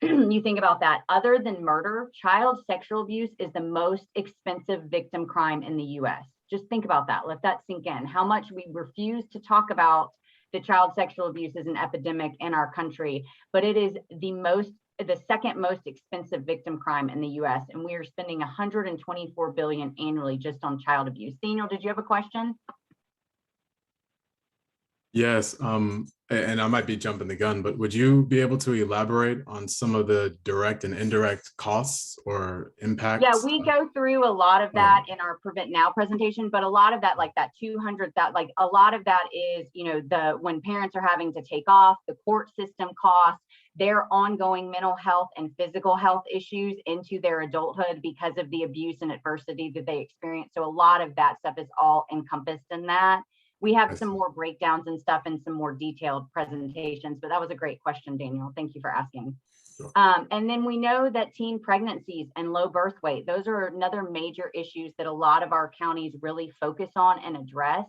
You think about that. Other than murder, child sexual abuse is the most expensive victim crime in the US. Just think about that. Let that sink in. How much we refuse to talk about the child sexual abuse as an epidemic in our country, but it is the second most expensive victim crime in the US, and we are spending $124 billion annually just on child abuse. Daniel, did you have a question? Yes, and I might be jumping the gun, but would you be able to elaborate on some of the direct and indirect costs or impacts? Yeah, we go through a lot of that in our Prevent Now presentation, but a lot of that, like that 200, a lot of that is, when parents are having to take off, the court system costs, their ongoing mental health and physical health issues into their adulthood because of the abuse and adversity that they experience. So a lot of that stuff is all encompassed in that. We have some more breakdowns and stuff and some more detailed presentations, but that was a great question, Daniel. Thank you for asking. And then we know that teen pregnancies and low birth weight, those are another major issues that a lot of our counties really focus on and address.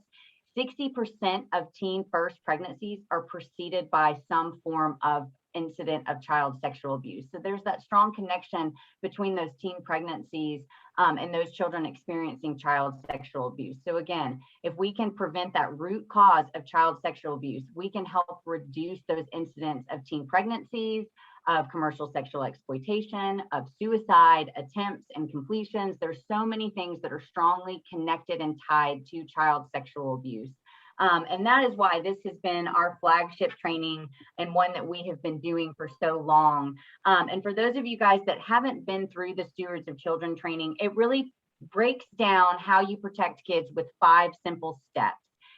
60% of teen first pregnancies are preceded by some form of incident of child sexual abuse. So there's that strong connection between those teen pregnancies and those children experiencing child sexual abuse. So again, if we can prevent that root cause of child sexual abuse, we can help reduce those incidents of teen pregnancies, of commercial sexual exploitation, of suicide attempts and completions. There's so many things that are strongly connected and tied to child sexual abuse. And that is why this has been our flagship training and one that we have been doing for so long. And for those of you guys that haven't been through the Stewards of Children training, it really breaks down how you protect kids with 5 simple steps.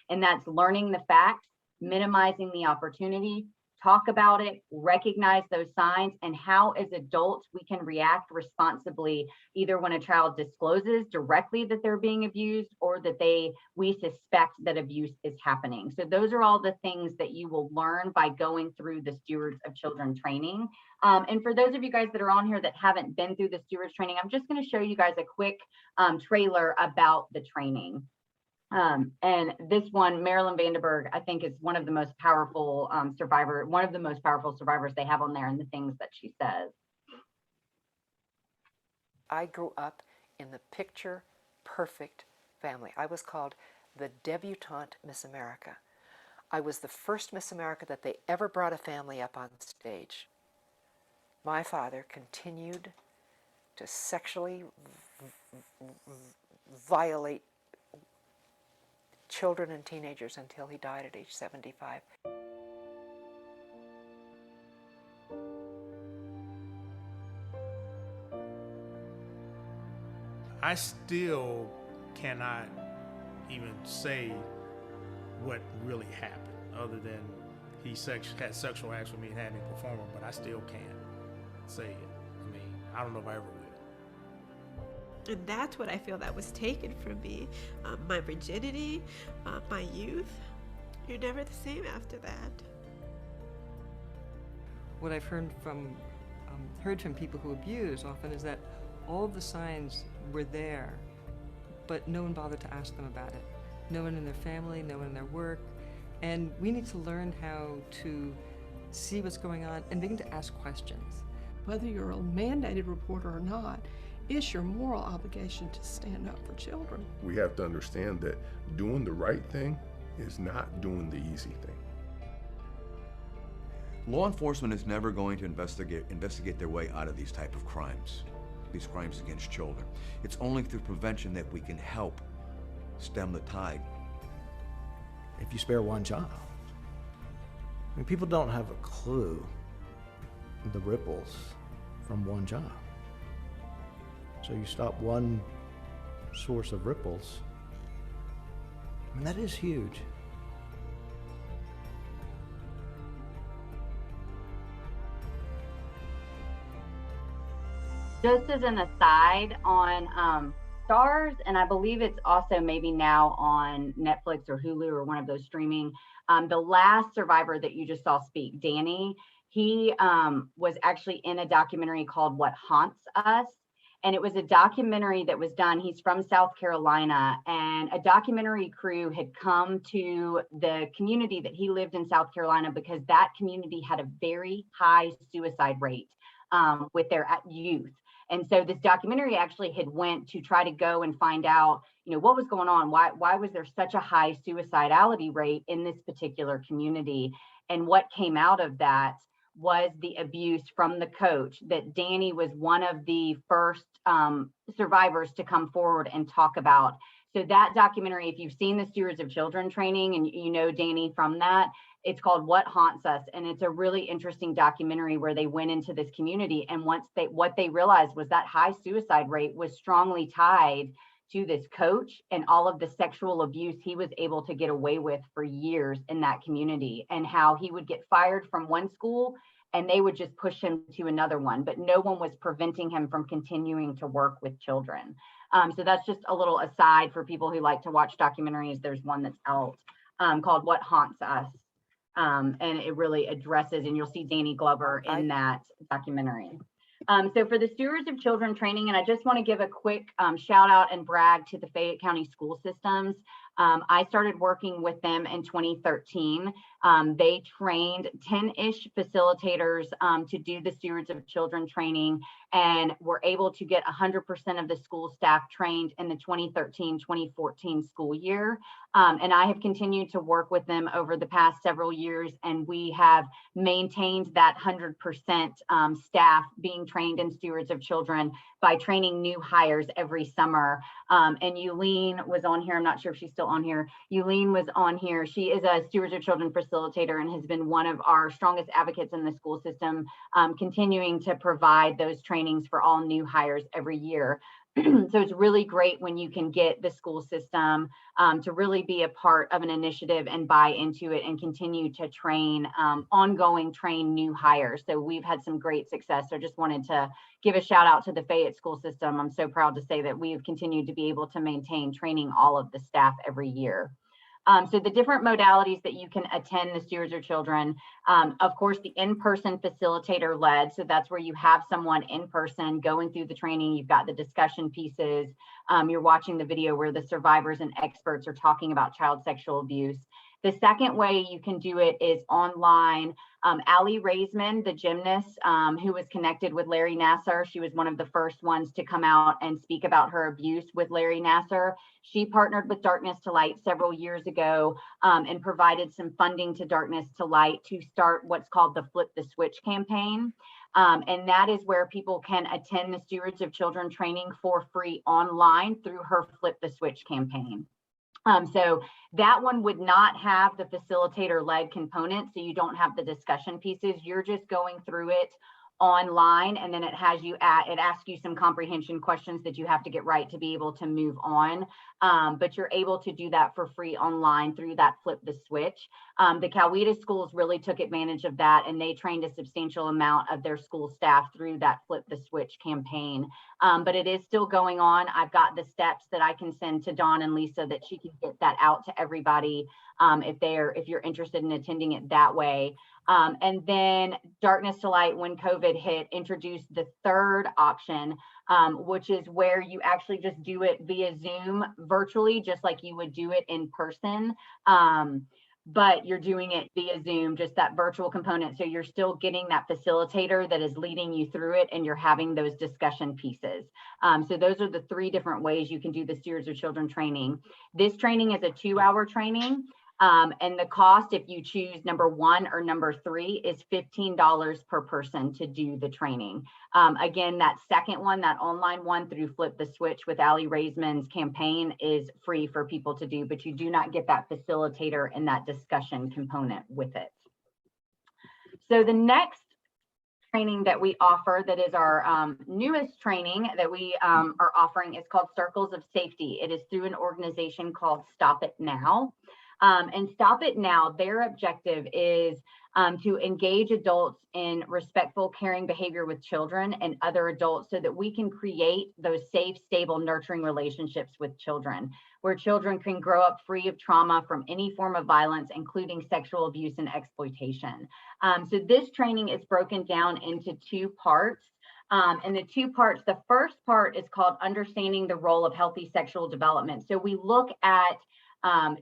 And that's learning the facts, minimizing the opportunity, talk about it, recognize those signs, and how as adults we can react responsibly, either when a child discloses directly that they're being abused or that we suspect that abuse is happening. So those are all the things that you will learn by going through the Stewards of Children training. And for those of you guys that are on here that haven't been through the Stewards training, I'm just going to show you guys a quick trailer about the training. And this one, Marilyn Vandenberg, I think is one of the most powerful survivors they have on there, and the things that she says. I grew up in the picture perfect family. I was called the debutante Miss America. I was the first Miss America that they ever brought a family up on stage. My father continued to sexually violate children and teenagers until he died at age 75. I still cannot even say what really happened, other than he had sexual acts with me and had me perform them, but I still can't say it. I mean, I don't know if I ever will. And that's what I feel that was taken from me. My virginity, my youth. You're never the same after that. What I've heard from people who abuse often is that all the signs were there, but no one bothered to ask them about it. No one in their family, no one in their work. And we need to learn how to see what's going on and begin to ask questions. Whether you're a mandated reporter or not, it's your moral obligation to stand up for children. We have to understand that doing the right thing is not doing the easy thing. Law enforcement is never going to investigate their way out of these type of crimes, these crimes against children. It's only through prevention that we can help stem the tide. If you spare one child, I mean, people don't have a clue the ripples from one child. So you stop one source of ripples, I mean, that is huge. Just as an aside on Stars, and I believe it's also maybe now on Netflix or Hulu or one of those streaming, the last survivor that you just saw speak, Danny, he was actually in a documentary called What Haunts Us. And it was a documentary that was done. He's from South Carolina, and a documentary crew had come to the community that he lived in South Carolina because that community had a very high suicide rate with their youth. And so this documentary actually had went to try to go and find out, you know, what was going on. Why was there such a high suicidality rate in this particular community? And what came out of that was the abuse from the coach, that Danny was one of the first survivors to come forward and talk about. So that documentary, if you've seen the Stewards of Children training and you know Danny from that, it's called What Haunts Us. And it's a really interesting documentary where they went into this community. And what they realized was that high suicide rate was strongly tied to this coach and all of the sexual abuse he was able to get away with for years in that community, and how he would get fired from one school and they would just push him to another one, but no one was preventing him from continuing to work with children. So that's just a little aside for people who like to watch documentaries. There's one that's out called What Haunts Us. And it really addresses, and you'll see Danny Glover in that documentary. So for the Stewards of Children training, and I just want to give a quick shout out and brag to the Fayette County school systems. I started working with them in 2013. They trained 10-ish facilitators to do the Stewards of Children training, and were able to get 100% of the school staff trained in the 2013-2014 school year. And I have continued to work with them over the past several years, and we have maintained that 100% staff being trained in Stewards of Children by training new hires every summer. And Yulene was on here. I'm not sure if she's still on here. Yulene was on here. She is a Stewards of Children facilitator and has been one of our strongest advocates in the school system, continuing to provide those trainings for all new hires every year. So it's really great when you can get the school system to really be a part of an initiative and buy into it and continue to train, train new hires. So we've had some great success. So just wanted to give a shout out to the Fayette school system. I'm so proud to say that we've continued to be able to maintain training all of the staff every year. So the different modalities that you can attend the Stewards of Children, of course, the in-person facilitator led. So that's where you have someone in person going through the training. You've got the discussion pieces. You're watching the video where the survivors and experts are talking about child sexual abuse. The second way you can do it is online. Allie Raisman, the gymnast who was connected with Larry Nassar, she was one of the first ones to come out and speak about her abuse with Larry Nassar. She partnered with Darkness to Light several years ago and provided some funding to Darkness to Light to start what's called the Flip the Switch campaign. And that is where people can attend the Stewards of Children training for free online through her Flip the Switch campaign. So that one would not have the facilitator-led component, so you don't have the discussion pieces. You're just going through it online, and then it asks you some comprehension questions that you have to get right to be able to move on. But you're able to do that for free online through that Flip the Switch. The Coweta schools really took advantage of that, and they trained a substantial amount of their school staff through that Flip the Switch campaign. But it is still going on. I've got the steps that I can send to Dawn and Lisa that she can get that out to everybody if you're interested in attending it that way. And then Darkness to Light, when COVID hit, introduced the third option, which is where you actually just do it via Zoom virtually, just like you would do it in person. but you're doing it via Zoom, just that virtual component. So you're still getting that facilitator that is leading you through it, and you're having those discussion pieces. So those are the 3 different ways you can do the Stewards of Children training. This training is a 2-hour training. And the cost, if you choose number 1 or number 3, is $15 per person to do the training. Again, that second one, that online one through Flip the Switch with Ali Raisman's campaign, is free for people to do, but you do not get that facilitator and that discussion component with it. So the next training that we offer, that is our newest training that we are offering, is called Circles of Safety. It is through an organization called Stop It Now. And Stop It Now, their objective is to engage adults in respectful, caring behavior with children and other adults, so that we can create those safe, stable, nurturing relationships with children, where children can grow up free of trauma from any form of violence, including sexual abuse and exploitation. So this training is broken down into 2 parts. And the 2 parts, the first part is called Understanding the Role of Healthy Sexual Development. So we look at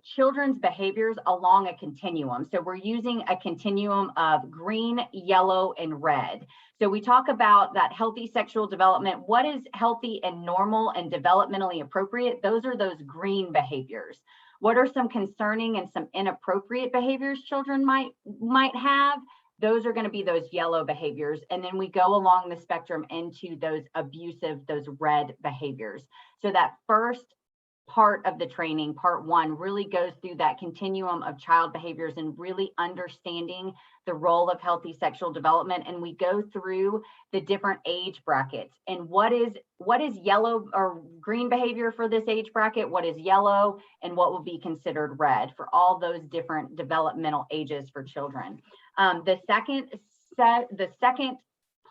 children's behaviors along a continuum. So we're using a continuum of green, yellow, and red. So we talk about that healthy sexual development. What is healthy and normal and developmentally appropriate? Those are those green behaviors. What are some concerning and some inappropriate behaviors children might have? Those are going to be those yellow behaviors. And then we go along the spectrum into those abusive, those red behaviors. So that first part of the training, part 1, really goes through that continuum of child behaviors and really understanding the role of healthy sexual development. And we go through the different age brackets and what is yellow or green behavior for this age bracket, what is yellow, and what will be considered red for all those different developmental ages for children. The second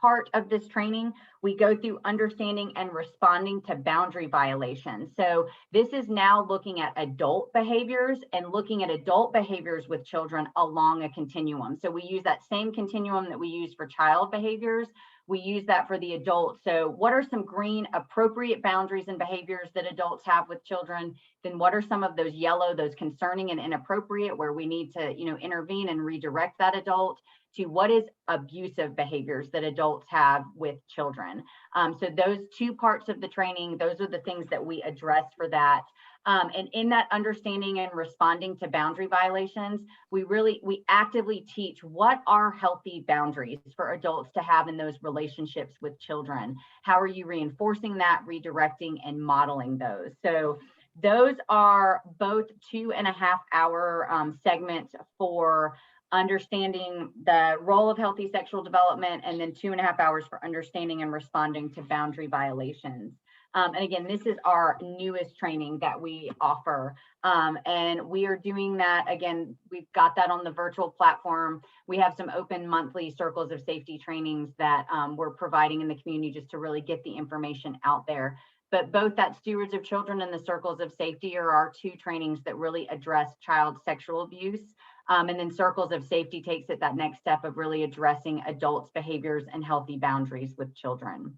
part of this training, we go through understanding and responding to boundary violations. So this is now looking at adult behaviors and looking at adult behaviors with children along a continuum. So we use that same continuum that we use for child behaviors. We use that for the adults. So what are some green appropriate boundaries and behaviors that adults have with children? Then what are some of those yellow, those concerning and inappropriate, where we need to, intervene and redirect that adult, to what is abusive behaviors that adults have with children. So those 2 parts of the training, those are the things that we address for that. And in that understanding and responding to boundary violations, we actively teach what are healthy boundaries for adults to have in those relationships with children. How are you reinforcing that, redirecting, and modeling those? So those are both 2.5-hour segments for understanding the role of healthy sexual development, and then 2.5 hours for understanding and responding to boundary violations. And again, this is our newest training that we offer. And we are doing that, again, we've got that on the virtual platform. We have some open monthly Circles of Safety trainings that we're providing in the community just to really get the information out there. But both that Stewards of Children and the Circles of Safety are our 2 trainings that really address child sexual abuse. And then Circles of Safety takes it that next step of really addressing adults' behaviors and healthy boundaries with children.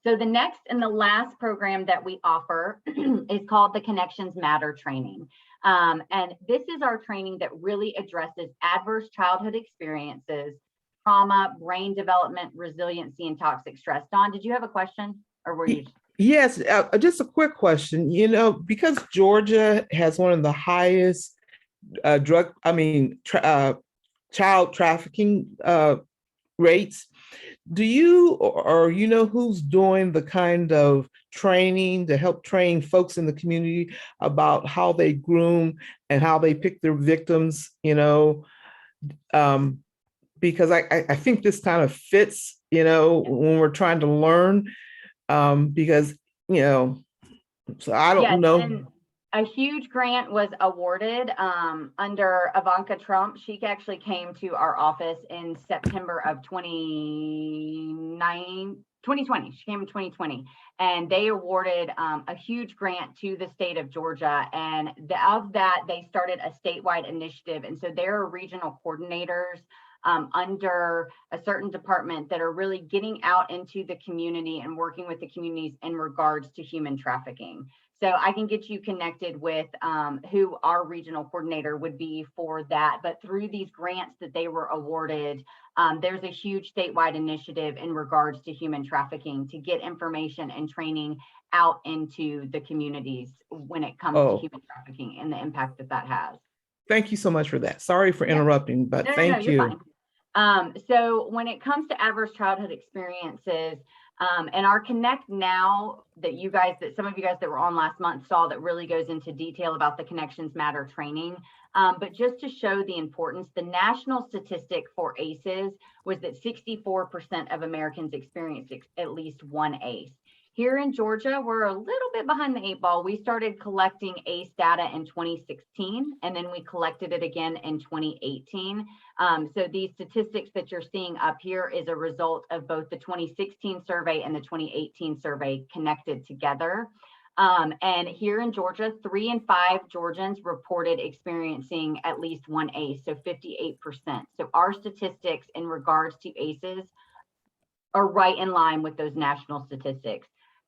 So the next and the last program that we offer is called the Connections Matter training. And this is our training that really addresses adverse childhood experiences, trauma, brain development, resiliency, and toxic stress. Don, did you have a question, or were you? Yes, just a quick question. Because Georgia has one of the highest child trafficking rates, do you or who's doing the kind of training to help train folks in the community about how they groom and how they pick their victims? Because I think this kind of fits, when we're trying to learn, because, so I don't know. And a huge grant was awarded under Ivanka Trump. She actually came to our office in September of 2020. She came in 2020, and they awarded a huge grant to the state of Georgia. And of that, they started a statewide initiative. And so there are regional coordinators under a certain department that are really getting out into the community and working with the communities in regards to human trafficking. So I can get you connected with who our regional coordinator would be for that. But through these grants that they were awarded, there's a huge statewide initiative in regards to human trafficking to get information and training out into the communities when it comes to human trafficking and the impact that that has. Thank you so much for that. Sorry for interrupting, but No, thank you. you're fine. So when it comes to adverse childhood experiences, and our Connect Now that some of you guys that were on last month saw, that really goes into detail about the Connections Matter training. But just to show the importance, the national statistic for ACEs was that 64% of Americans experienced at least one ACE. Here in Georgia, we're a little bit behind the 8 ball. We started collecting ACE data in 2016, and then we collected it again in 2018. So these statistics that you're seeing up here is a result of both the 2016 survey and the 2018 survey connected together. And here in Georgia, 3 in 5 Georgians reported experiencing at least one ACE, so 58%. So our statistics in regards to ACEs are right in line with those national statistics.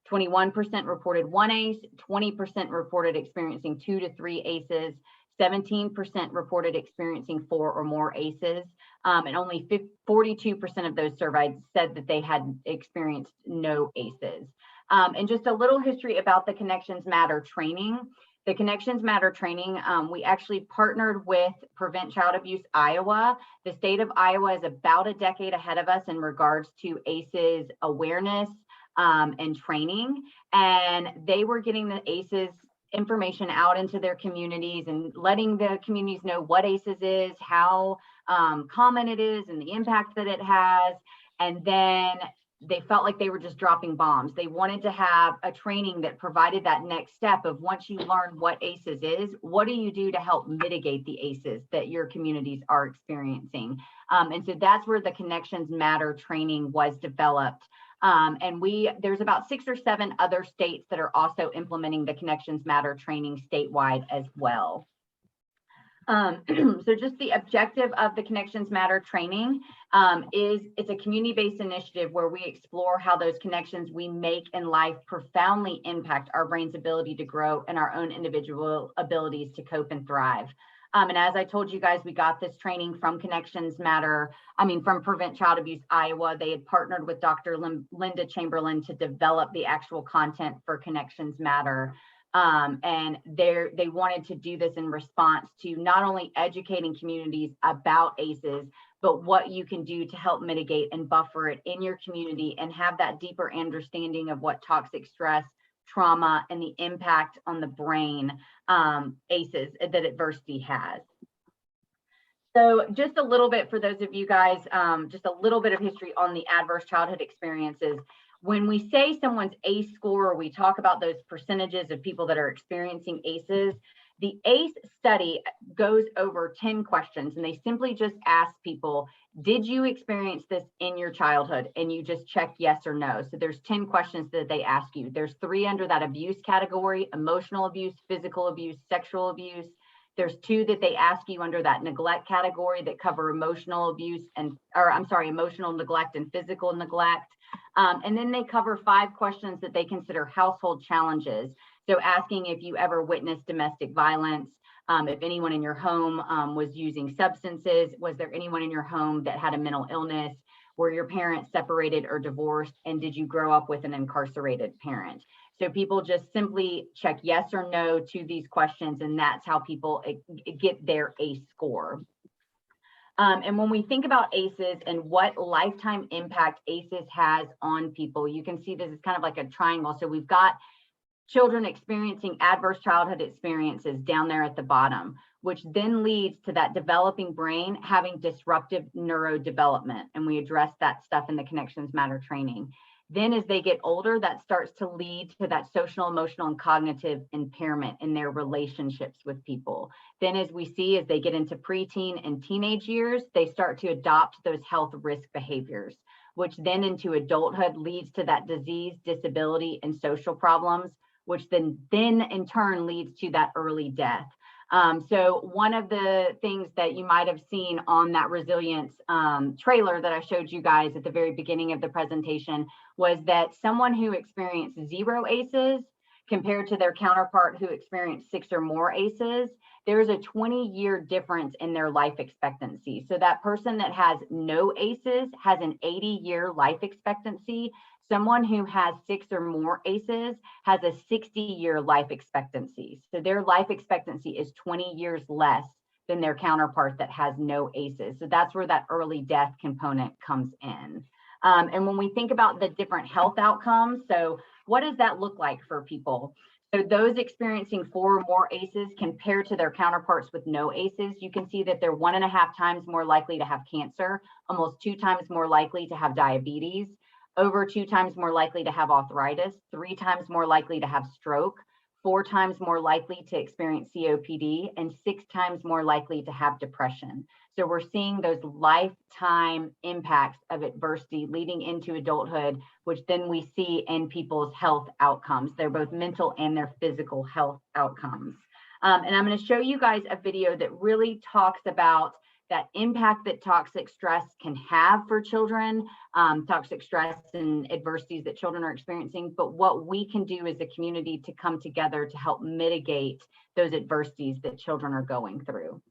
21% reported one ACE, 20% reported experiencing 2 to 3 ACEs, 17% reported experiencing 4 or more ACEs, and only 42% of those surveyed said that they had experienced no ACEs. And just a little history about the Connections Matter training. The Connections Matter training, we actually partnered with Prevent Child Abuse Iowa. The state of Iowa is about a decade ahead of us in regards to ACEs awareness and training. And they were getting the ACEs information out into their communities and letting the communities know what ACEs is, how common it is, and the impact that it has. And then they felt like they were just dropping bombs. They wanted to have a training that provided that next step of, once you learn what ACEs is, what do you do to help mitigate the ACEs that your communities are experiencing? And so that's where the Connections Matter training was developed. And there's about 6 or 7 other states that are also implementing the Connections Matter training statewide as well. So just the objective of the Connections Matter training is it's a community-based initiative where we explore how those connections we make in life profoundly impact our brain's ability to grow and our own individual abilities to cope and thrive. And as I told you guys, we got this training from from Prevent Child Abuse Iowa. They had partnered with Dr. Linda Chamberlain to develop the actual content for Connections Matter. And they wanted to do this in response to not only educating communities about ACEs, but what you can do to help mitigate and buffer it in your community and have that deeper understanding of what toxic stress, trauma, and the impact on the brain, ACEs, that adversity has. So just a little bit for those of you guys, just a little bit of history on the adverse childhood experiences. When we say someone's ACE score, or we talk about those percentages of people that are experiencing ACEs, the ACE study goes over 10 questions, and they simply just ask people, did you experience this in your childhood? And you just check yes or no. So there's 10 questions that they ask you. There's 3 under that abuse category: emotional abuse, physical abuse, sexual abuse. There's 2 that they ask you under that neglect category that cover emotional neglect and physical neglect. And then they cover 5 questions that they consider household challenges. So asking if you ever witnessed domestic violence, if anyone in your home was using substances, was there anyone in your home that had a mental illness, were your parents separated or divorced, and did you grow up with an incarcerated parent? So people just simply check yes or no to these questions, and that's how people get their ACE score. And when we think about ACEs and what lifetime impact ACEs has on people, you can see this is kind of like a triangle. So we've got children experiencing adverse childhood experiences down there at the bottom, which then leads to that developing brain having disruptive neurodevelopment. And we address that stuff in the Connections Matter training. Then as they get older, that starts to lead to that social, emotional, and cognitive impairment in their relationships with people. Then as we see, as they get into preteen and teenage years, they start to adopt those health risk behaviors, which then into adulthood leads to that disease, disability, and social problems, which then in turn leads to that early death. So one of the things that you might have seen on that resilience trailer that I showed you guys at the very beginning of the presentation was that someone who experienced 0 ACEs compared to their counterpart who experienced 6 or more ACEs, there's a 20-year difference in their life expectancy. So that person that has no ACEs has an 80-year life expectancy. Someone who has 6 or more ACEs has a 60-year life expectancy. So their life expectancy is 20 years less than their counterpart that has no ACEs. So that's where that early death component comes in. And when we think about the different health outcomes, so what does that look like for people? So those experiencing 4 or more ACEs compared to their counterparts with no ACEs, you can see that they're 1.5 times more likely to have cancer, almost 2 times more likely to have diabetes, over 2 times more likely to have arthritis, 3 times more likely to have stroke, 4 times more likely to experience COPD, and 6 times more likely to have depression. So we're seeing those lifetime impacts of adversity leading into adulthood, which then we see in people's health outcomes. They're both mental and their physical health outcomes. And I'm going to show you guys a video that really talks about that impact that toxic stress can have for children, toxic stress and adversities that children are experiencing, but what we can do as a community to come together to help mitigate those adversities that children are going through.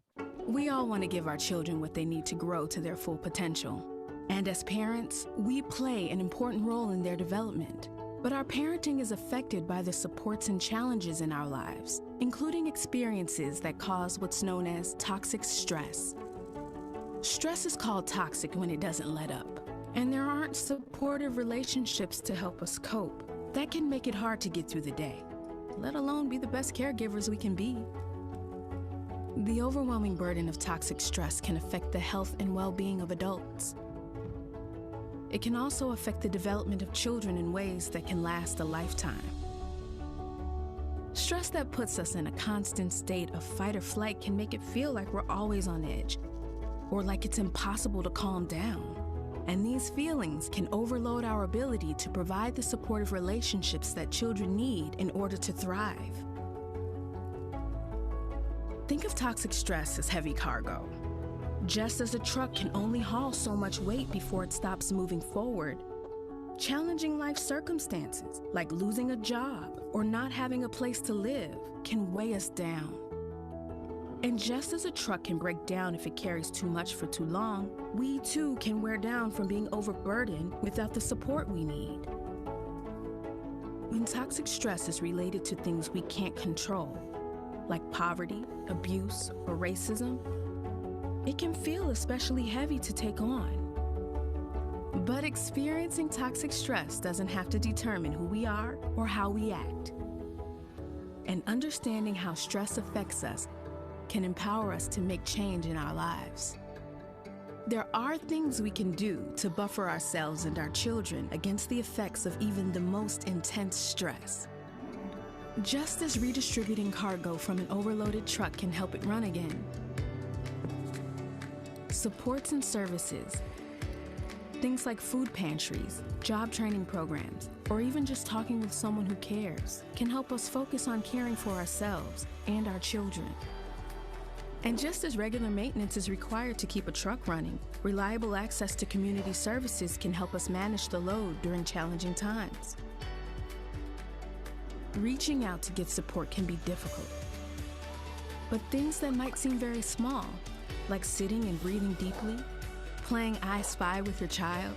We all want to give our children what they need to grow to their full potential. And as parents, we play an important role in their development. But our parenting is affected by the supports and challenges in our lives, including experiences that cause what's known as toxic stress. Stress is called toxic when it doesn't let up, and there aren't supportive relationships to help us cope. That can make it hard to get through the day, let alone be the best caregivers we can be. The overwhelming burden of toxic stress can affect the health and well-being of adults. It can also affect the development of children in ways that can last a lifetime. Stress that puts us in a constant state of fight or flight can make it feel like we're always on edge, or like it's impossible to calm down. And these feelings can overload our ability to provide the supportive relationships that children need in order to thrive. Think of toxic stress as heavy cargo. Just as a truck can only haul so much weight before it stops moving forward, challenging life circumstances like losing a job or not having a place to live can weigh us down. And just as a truck can break down if it carries too much for too long, we too can wear down from being overburdened without the support we need. When toxic stress is related to things we can't control, like poverty, abuse, or racism, it can feel especially heavy to take on. But experiencing toxic stress doesn't have to determine who we are or how we act. And understanding how stress affects us can empower us to make change in our lives. There are things we can do to buffer ourselves and our children against the effects of even the most intense stress. Just as redistributing cargo from an overloaded truck can help it run again, supports and services, things like food pantries, job training programs, or even just talking with someone who cares, can help us focus on caring for ourselves and our children. And just as regular maintenance is required to keep a truck running, reliable access to community services can help us manage the load during challenging times. Reaching out to get support can be difficult. But things that might seem very small, like sitting and breathing deeply, playing I Spy with your child,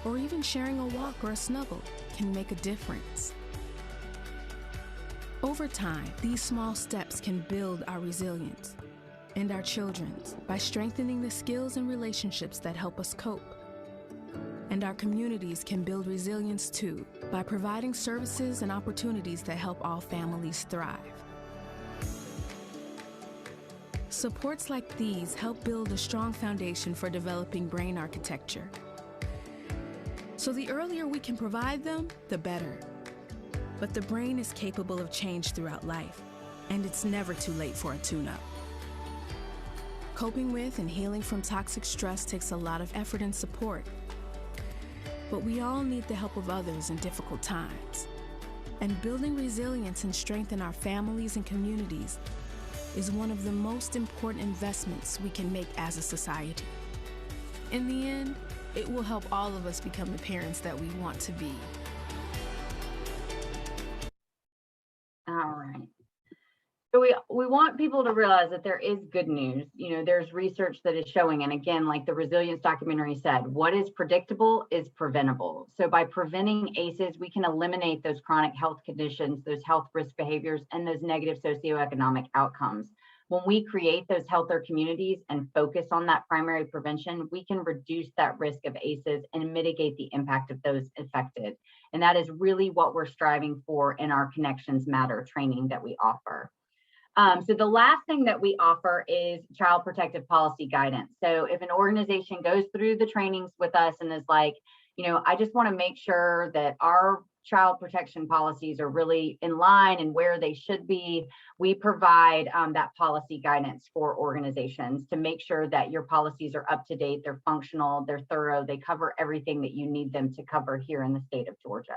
or even sharing a walk or a snuggle, can make a difference. Over time, these small steps can build our resilience and our children's by strengthening the skills and relationships that help us cope. And our communities can build resilience too by providing services and opportunities that help all families thrive. Supports like these help build a strong foundation for developing brain architecture. So the earlier we can provide them, the better. But the brain is capable of change throughout life, and it's never too late for a tune-up. Coping with and healing from toxic stress takes a lot of effort and support. But we all need the help of others in difficult times. And building resilience and strength in our families and communities is one of the most important investments we can make as a society. In the end, it will help all of us become the parents that we want to be. All right. So we want people to realize that there is good news. You know, there's research that is showing, and again, like the resilience documentary said, what is predictable is preventable. So by preventing ACEs, we can eliminate those chronic health conditions, those health risk behaviors, and those negative socioeconomic outcomes. When we create those healthier communities and focus on that primary prevention, we can reduce that risk of ACEs and mitigate the impact of those affected. And that is really what we're striving for in our Connections Matter training that we offer. So the last thing that we offer is child protective policy guidance. So if an organization goes through the trainings with us and is like, you know, I just want to make sure that our child protection policies are really in line and where they should be, we provide that policy guidance for organizations to make sure that your policies are up to date, they're functional, they're thorough, they cover everything that you need them to cover here in the state of Georgia.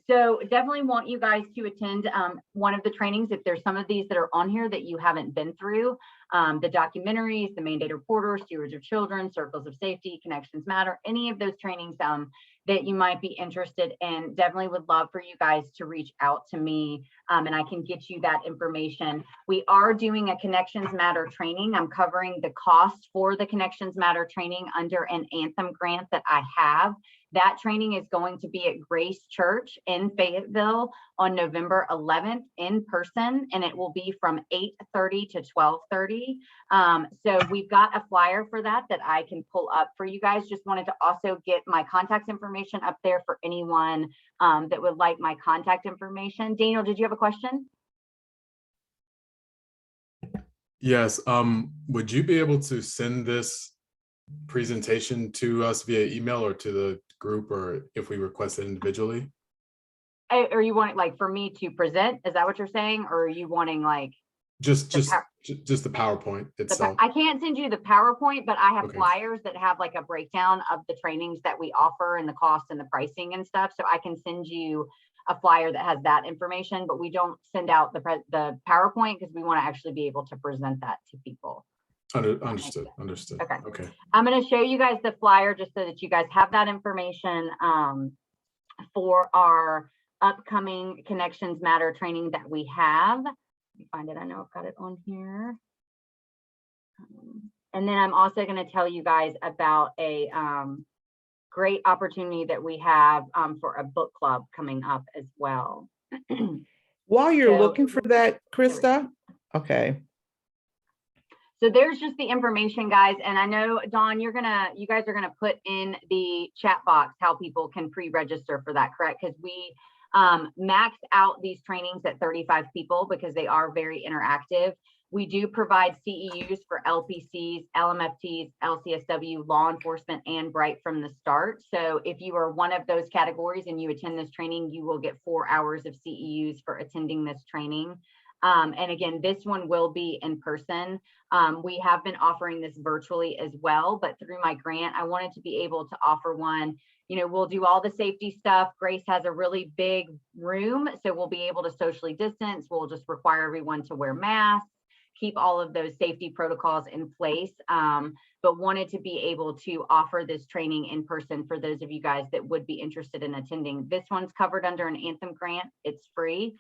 So definitely want you guys to attend one of the trainings if there's some of these that are on here that you haven't been through. The documentaries, the Mandated Reporter, Stewards of Children, Circles of Safety, Connections Matter, any of those trainings that you might be interested in. Definitely would love for you guys to reach out to me and I can get you that information. We are doing a Connections Matter training. I'm covering the cost for the Connections Matter training under an Anthem grant that I have. That training is going to be at Grace Church in Fayetteville on November 11th in person, and it will be from 8:30 to 12:30. So we've got a flyer for that I can pull up for you guys. Just wanted to also get my contact information up there for anyone that would like my contact information. Daniel, did you have a question? Yes. Would you be able to send this presentation to us via email or to the group, or if we request it individually? Or you want it like for me to present? Is that what you're saying? Or are you wanting like just the PowerPoint itself? I can't send you the PowerPoint, but I have Okay. flyers that have like a breakdown of the trainings that we offer and the cost and the pricing and stuff. So I can send you a flyer that has that information, but we don't send out the PowerPoint because we want to actually be able to present that to people. Understood. Okay. I'm going to show you guys the flyer just so that you guys have that information for our upcoming Connections Matter training that we have. Let me find it. I know I've got it on here. And then I'm also going to tell you guys about a great opportunity that we have for a book club coming up as well. While you're looking for that, Krista, okay. So there's just the information, guys. And I know, Dawn, you guys are gonna put in the chat box how people can pre-register for that, correct? Because we maxed out these trainings at 35 people because they are very interactive. We do provide CEUs for LPCs, LMFTs, LCSW, law enforcement, and Bright from the start. So if you are one of those categories and you attend this training, you will get 4 hours of CEUs for attending this training. And again, this one will be in person. We have been offering this virtually as well, but through my grant, I wanted to be able to offer one. You know, we'll do all the safety stuff. Grace has a really big room, so we'll be able to socially distance. We'll just require everyone to wear masks, keep all of those safety protocols in place, but wanted to be able to offer this training in person for those of you guys that would be interested in attending. This one's covered under an Anthem grant. It's free.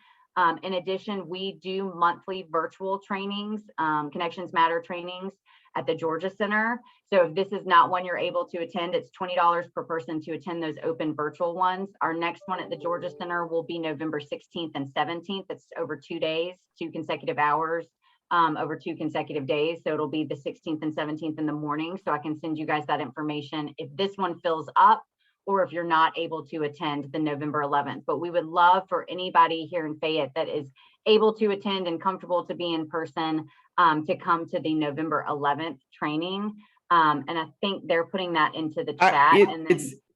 In addition, we do monthly virtual trainings, Connections Matter trainings at the Georgia Center. So if this is not one you're able to attend, it's $20 per person to attend those open virtual ones. Our next one at the Georgia Center will be November 16th and 17th. It's over 2 days, 2 consecutive hours, over 2 consecutive days. So it'll be the 16th and 17th in the morning. So I can send you guys that information if this one fills up, or if you're not able to attend the November 11th. But we would love for anybody here in Fayette that is able to attend and comfortable to be in person to come to the November 11th training. And I think they're putting that into the chat.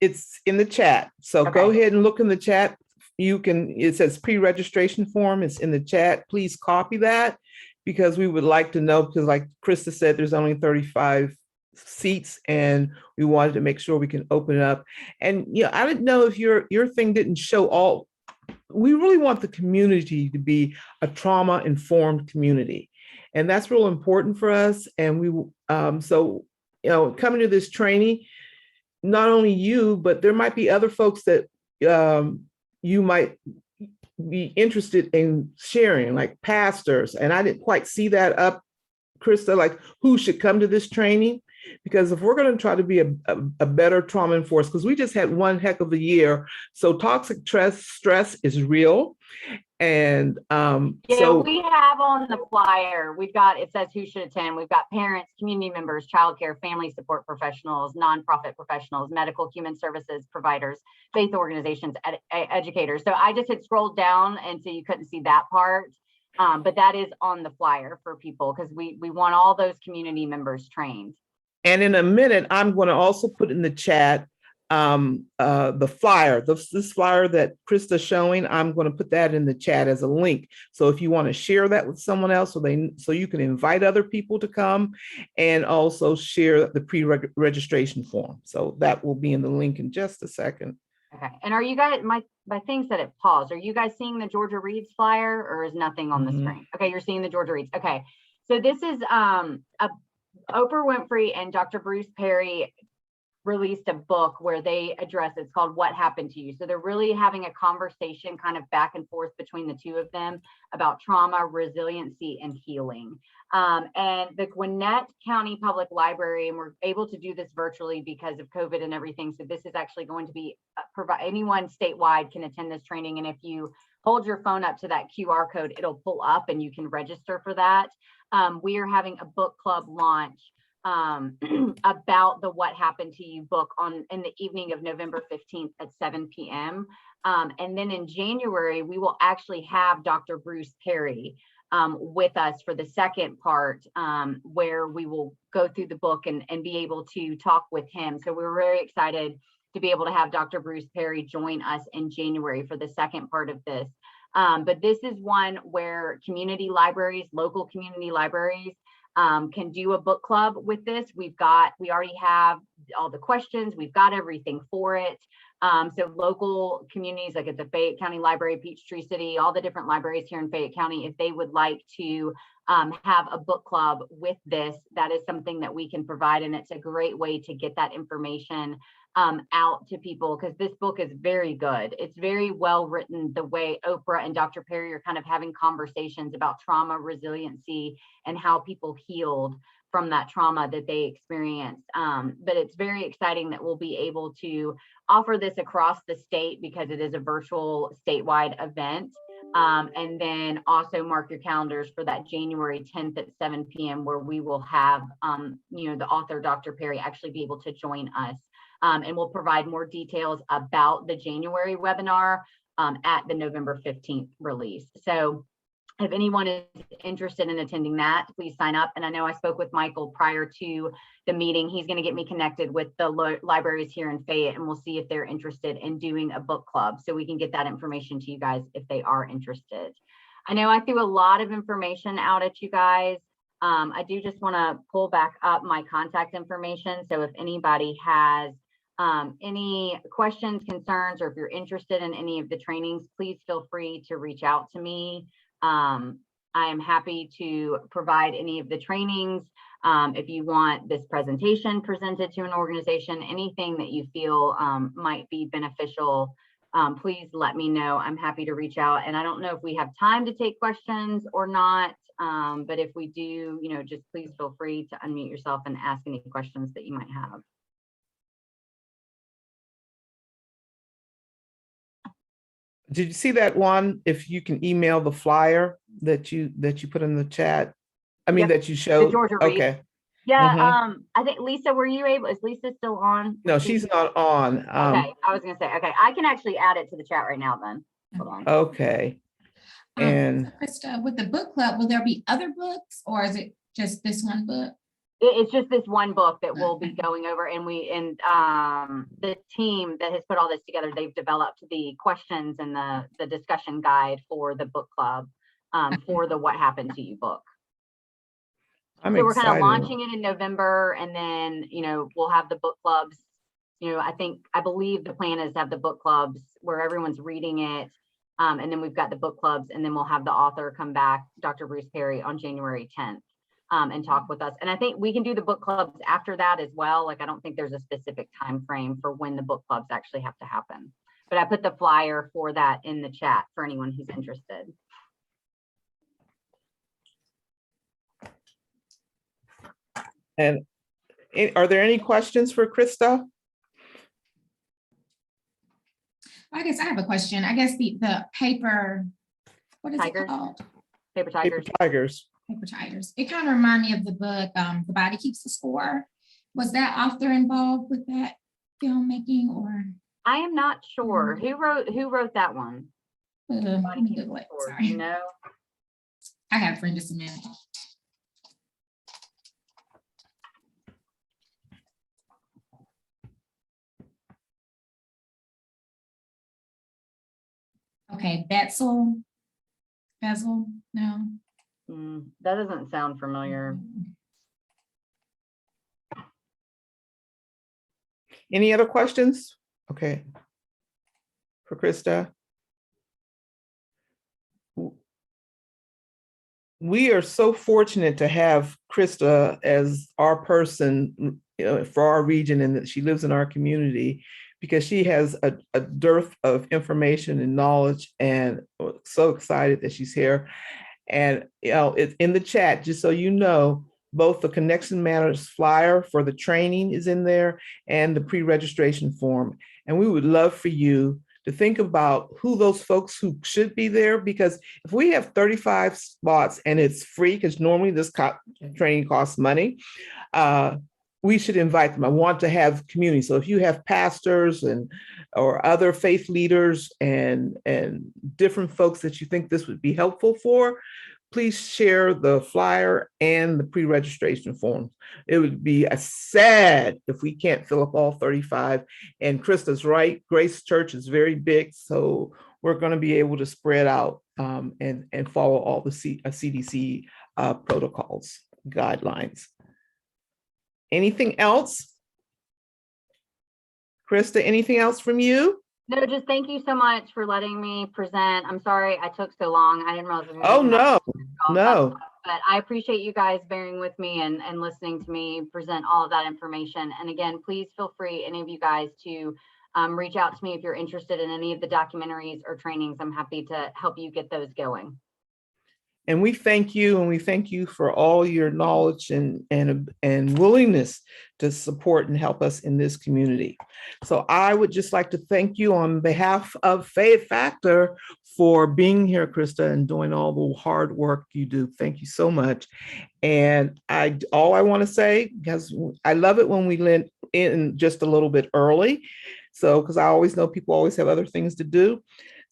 It's in the chat. So go ahead and look in the chat. You can, it says pre-registration form. It's in the chat. Please copy that because we would like to know, because like Krista said, there's only 35 seats and we wanted to make sure we can open it up. And I didn't know if your thing didn't show all we really want the community to be a trauma-informed community. And that's real important for us. And so, coming to this training, not only you, but there might be other folks that you might be interested in sharing, like pastors. And I didn't quite see that up, Krista, like who should come to this training? Because if we're going to try to be a better trauma enforced, because we just had one heck of a year. So toxic stress is real. And so we have on the flyer, it says who should attend. We've got parents, community members, childcare, family support professionals, nonprofit professionals, medical human services providers, faith organizations, educators. So I just had scrolled down, and so you couldn't see that part. But that is on the flyer for people, because we want all those community members trained. And in a minute, I'm going to also put in the chat the flyer, this flyer that Krista's showing. I'm going to put that in the chat as a link. So if you want to share that with someone else, so you can invite other people to come, and also share the pre-registration form. So that will be in the link in just a second. Okay. And are you guys, my thing said it paused. Are you guys seeing the Georgia Reads flyer, or is nothing on the screen? Okay, you're seeing the Georgia Reads. Okay. So this is Oprah Winfrey and Dr. Bruce Perry released a book where they address, it's called What Happened to You. So they're really having a conversation kind of back and forth between the two of them about trauma, resiliency, and healing. And the Gwinnett County Public Library, and we're able to do this virtually because of COVID and everything. So this is actually going to be anyone statewide can attend this training. And if you hold your phone up to that QR code, it'll pull up and you can register for that. We are having a book club launch about the What Happened to You book in the evening of November 15th at 7 p.m. And then in January, we will actually have Dr. Bruce Perry with us for the second part, where we will go through the book and be able to talk with him. So we're very excited to be able to have Dr. Bruce Perry join us in January for the second part of this. But this is one where community libraries, local community libraries, can do a book club with this. We already have all the questions. We've got everything for it. So local communities, like at the Fayette County Library, Peachtree City, all the different libraries here in Fayette County, if they would like to have a book club with this, that is something that we can provide. And it's a great way to get that information out to people, because this book is very good. It's very well written, the way Oprah and Dr. Perry are kind of having conversations about trauma, resiliency, and how people healed from that trauma that they experienced. But it's very exciting that we'll be able to offer this across the state, because it is a virtual statewide event. And then also mark your calendars for that January 10th at 7 p.m. where we will have, the author, Dr. Perry, actually be able to join us. And we'll provide more details about the January webinar at the November 15th release. So if anyone is interested in attending that, please sign up. And I know I spoke with Michael prior to the meeting. He's going to get me connected with the libraries here in Fayette, and we'll see if they're interested in doing a book club, so we can get that information to you guys if they are interested. I know I threw a lot of information out at you guys. I do just want to pull back up my contact information. So if anybody has any questions, concerns, or if you're interested in any of the trainings, please feel free to reach out to me. I am happy to provide any of the trainings. If you want this presentation presented to an organization, anything that you feel might be beneficial, please let me know. I'm happy to reach out. And I don't know if we have time to take questions or not, but if we do, just please feel free to unmute yourself and ask any questions that you might have. Did you see that one? If you can email the flyer that you put in the chat, that you showed. Georgia Reed. Okay. Yeah. I think Lisa, were you able? Is Lisa still on? No, she's not on. Okay. I was gonna say, okay, I can actually add it to the chat right now. Then. Hold on. Okay. And Krista, with the book club, will there be other books, or is it just this one book? It's just this one book that we'll be going over, and the team that has put all this together, they've developed the questions and the discussion guide for the book club for the What Happened to You book. So we're kind of launching it in November, and then we'll have the book clubs. I believe the plan is to have the book clubs where everyone's reading it And then we've got the book clubs, and then we'll have the author come back, Dr. Bruce Perry, on January 10th and talk with us. And I think we can do the book clubs after that as well. Like, I don't think there's a specific time frame for when the book clubs actually have to happen. But I put the flyer for that in the chat for anyone who's interested. And are there any questions for Krista? I guess I have a question. I guess the paper, what is it called? Paper Tigers. Paper Tigers. Paper Tigers. It kind of reminds me of the book, The Body Keeps the Score. Was that author involved with that filmmaking, or? I am not sure. Who wrote that one? Let me Google it. Sorry. No. I have it for just a minute. Okay, Bezel, no. That doesn't sound familiar. Any other questions? Okay. For Krista. We are so fortunate to have Krista as our person, you know, for our region, and that she lives in our community, because she has a dearth of information and knowledge, and so excited that she's here. And, you know, it's in the chat, just so you know, both the Connection Matters flyer for the training is in there and the pre-registration form. And we would love for you to think about who those folks who should be there, because if we have 35 spots and it's free, because normally this training costs money, we should invite them. I want to have community. So if you have pastors or other faith leaders and different folks that you think this would be helpful for, please share the flyer and the pre-registration form. It would be sad if we can't fill up all 35. And Krista's right, Grace Church is very big, so we're going to be able to spread out and follow all the CDC protocols, guidelines. Anything else? Krista, anything else from you? No, just thank you so much for letting me present. I'm sorry I took so long. I didn't realize. Oh, no. But I appreciate you guys bearing with me and listening to me present all of that information. And again, please feel free, any of you guys, to reach out to me if you're interested in any of the documentaries or trainings. I'm happy to help you get those going. And we thank you, and we thank you for all your knowledge and willingness to support and help us in this community. So I would just like to thank you on behalf of Faith Factor for being here, Krista, and doing all the hard work you do. Thank you so much. And all I want to say, because I love it when we lend in just a little bit early. So, because I always know people always have other things to do.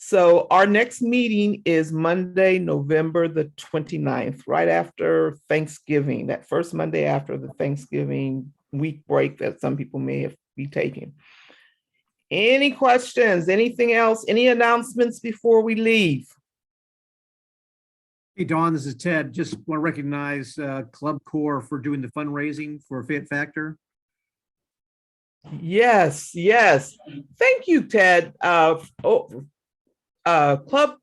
So our next meeting is Monday, November the 29th, right after Thanksgiving, that first Monday after the Thanksgiving week break that some people may have be taking. Any questions, anything else, any announcements before we leave? Hey, Dawn, this is Ted. Just want to recognize Club Core for doing the fundraising for Fit Factor. Yes. Thank you, Ted. Club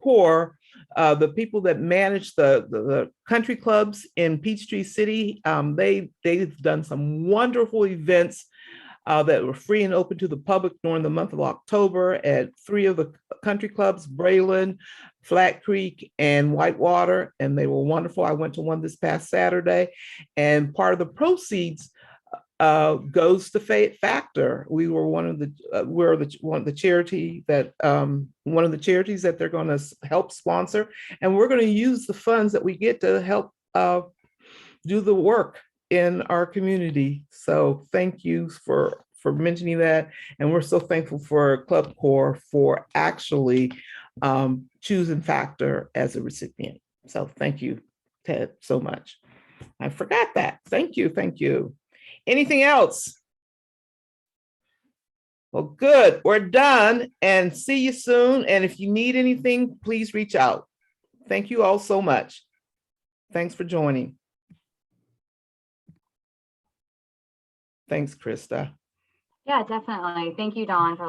Core, the people that manage the country clubs in Peachtree City, they've done some wonderful events that were free and open to the public during the month of October at 3 of the country clubs, Braylon, Flat Creek, and Whitewater, and they were wonderful. I went to one this past Saturday, and part of the proceeds goes to Faith Factor. We were one of the charities that they're going to help sponsor, and we're going to use the funds that we get to help do the work in our community. So thank you for mentioning that, and we're so thankful for Club Core for actually choosing Factor as a recipient. So thank you, Ted, so much. I forgot that. Thank you. Anything else? Well, good. We're done, and see you soon. And if you need anything, please reach out. Thank you all so much. Thanks for joining. Thanks, Krista. Yeah, definitely. Thank you, Dawn, for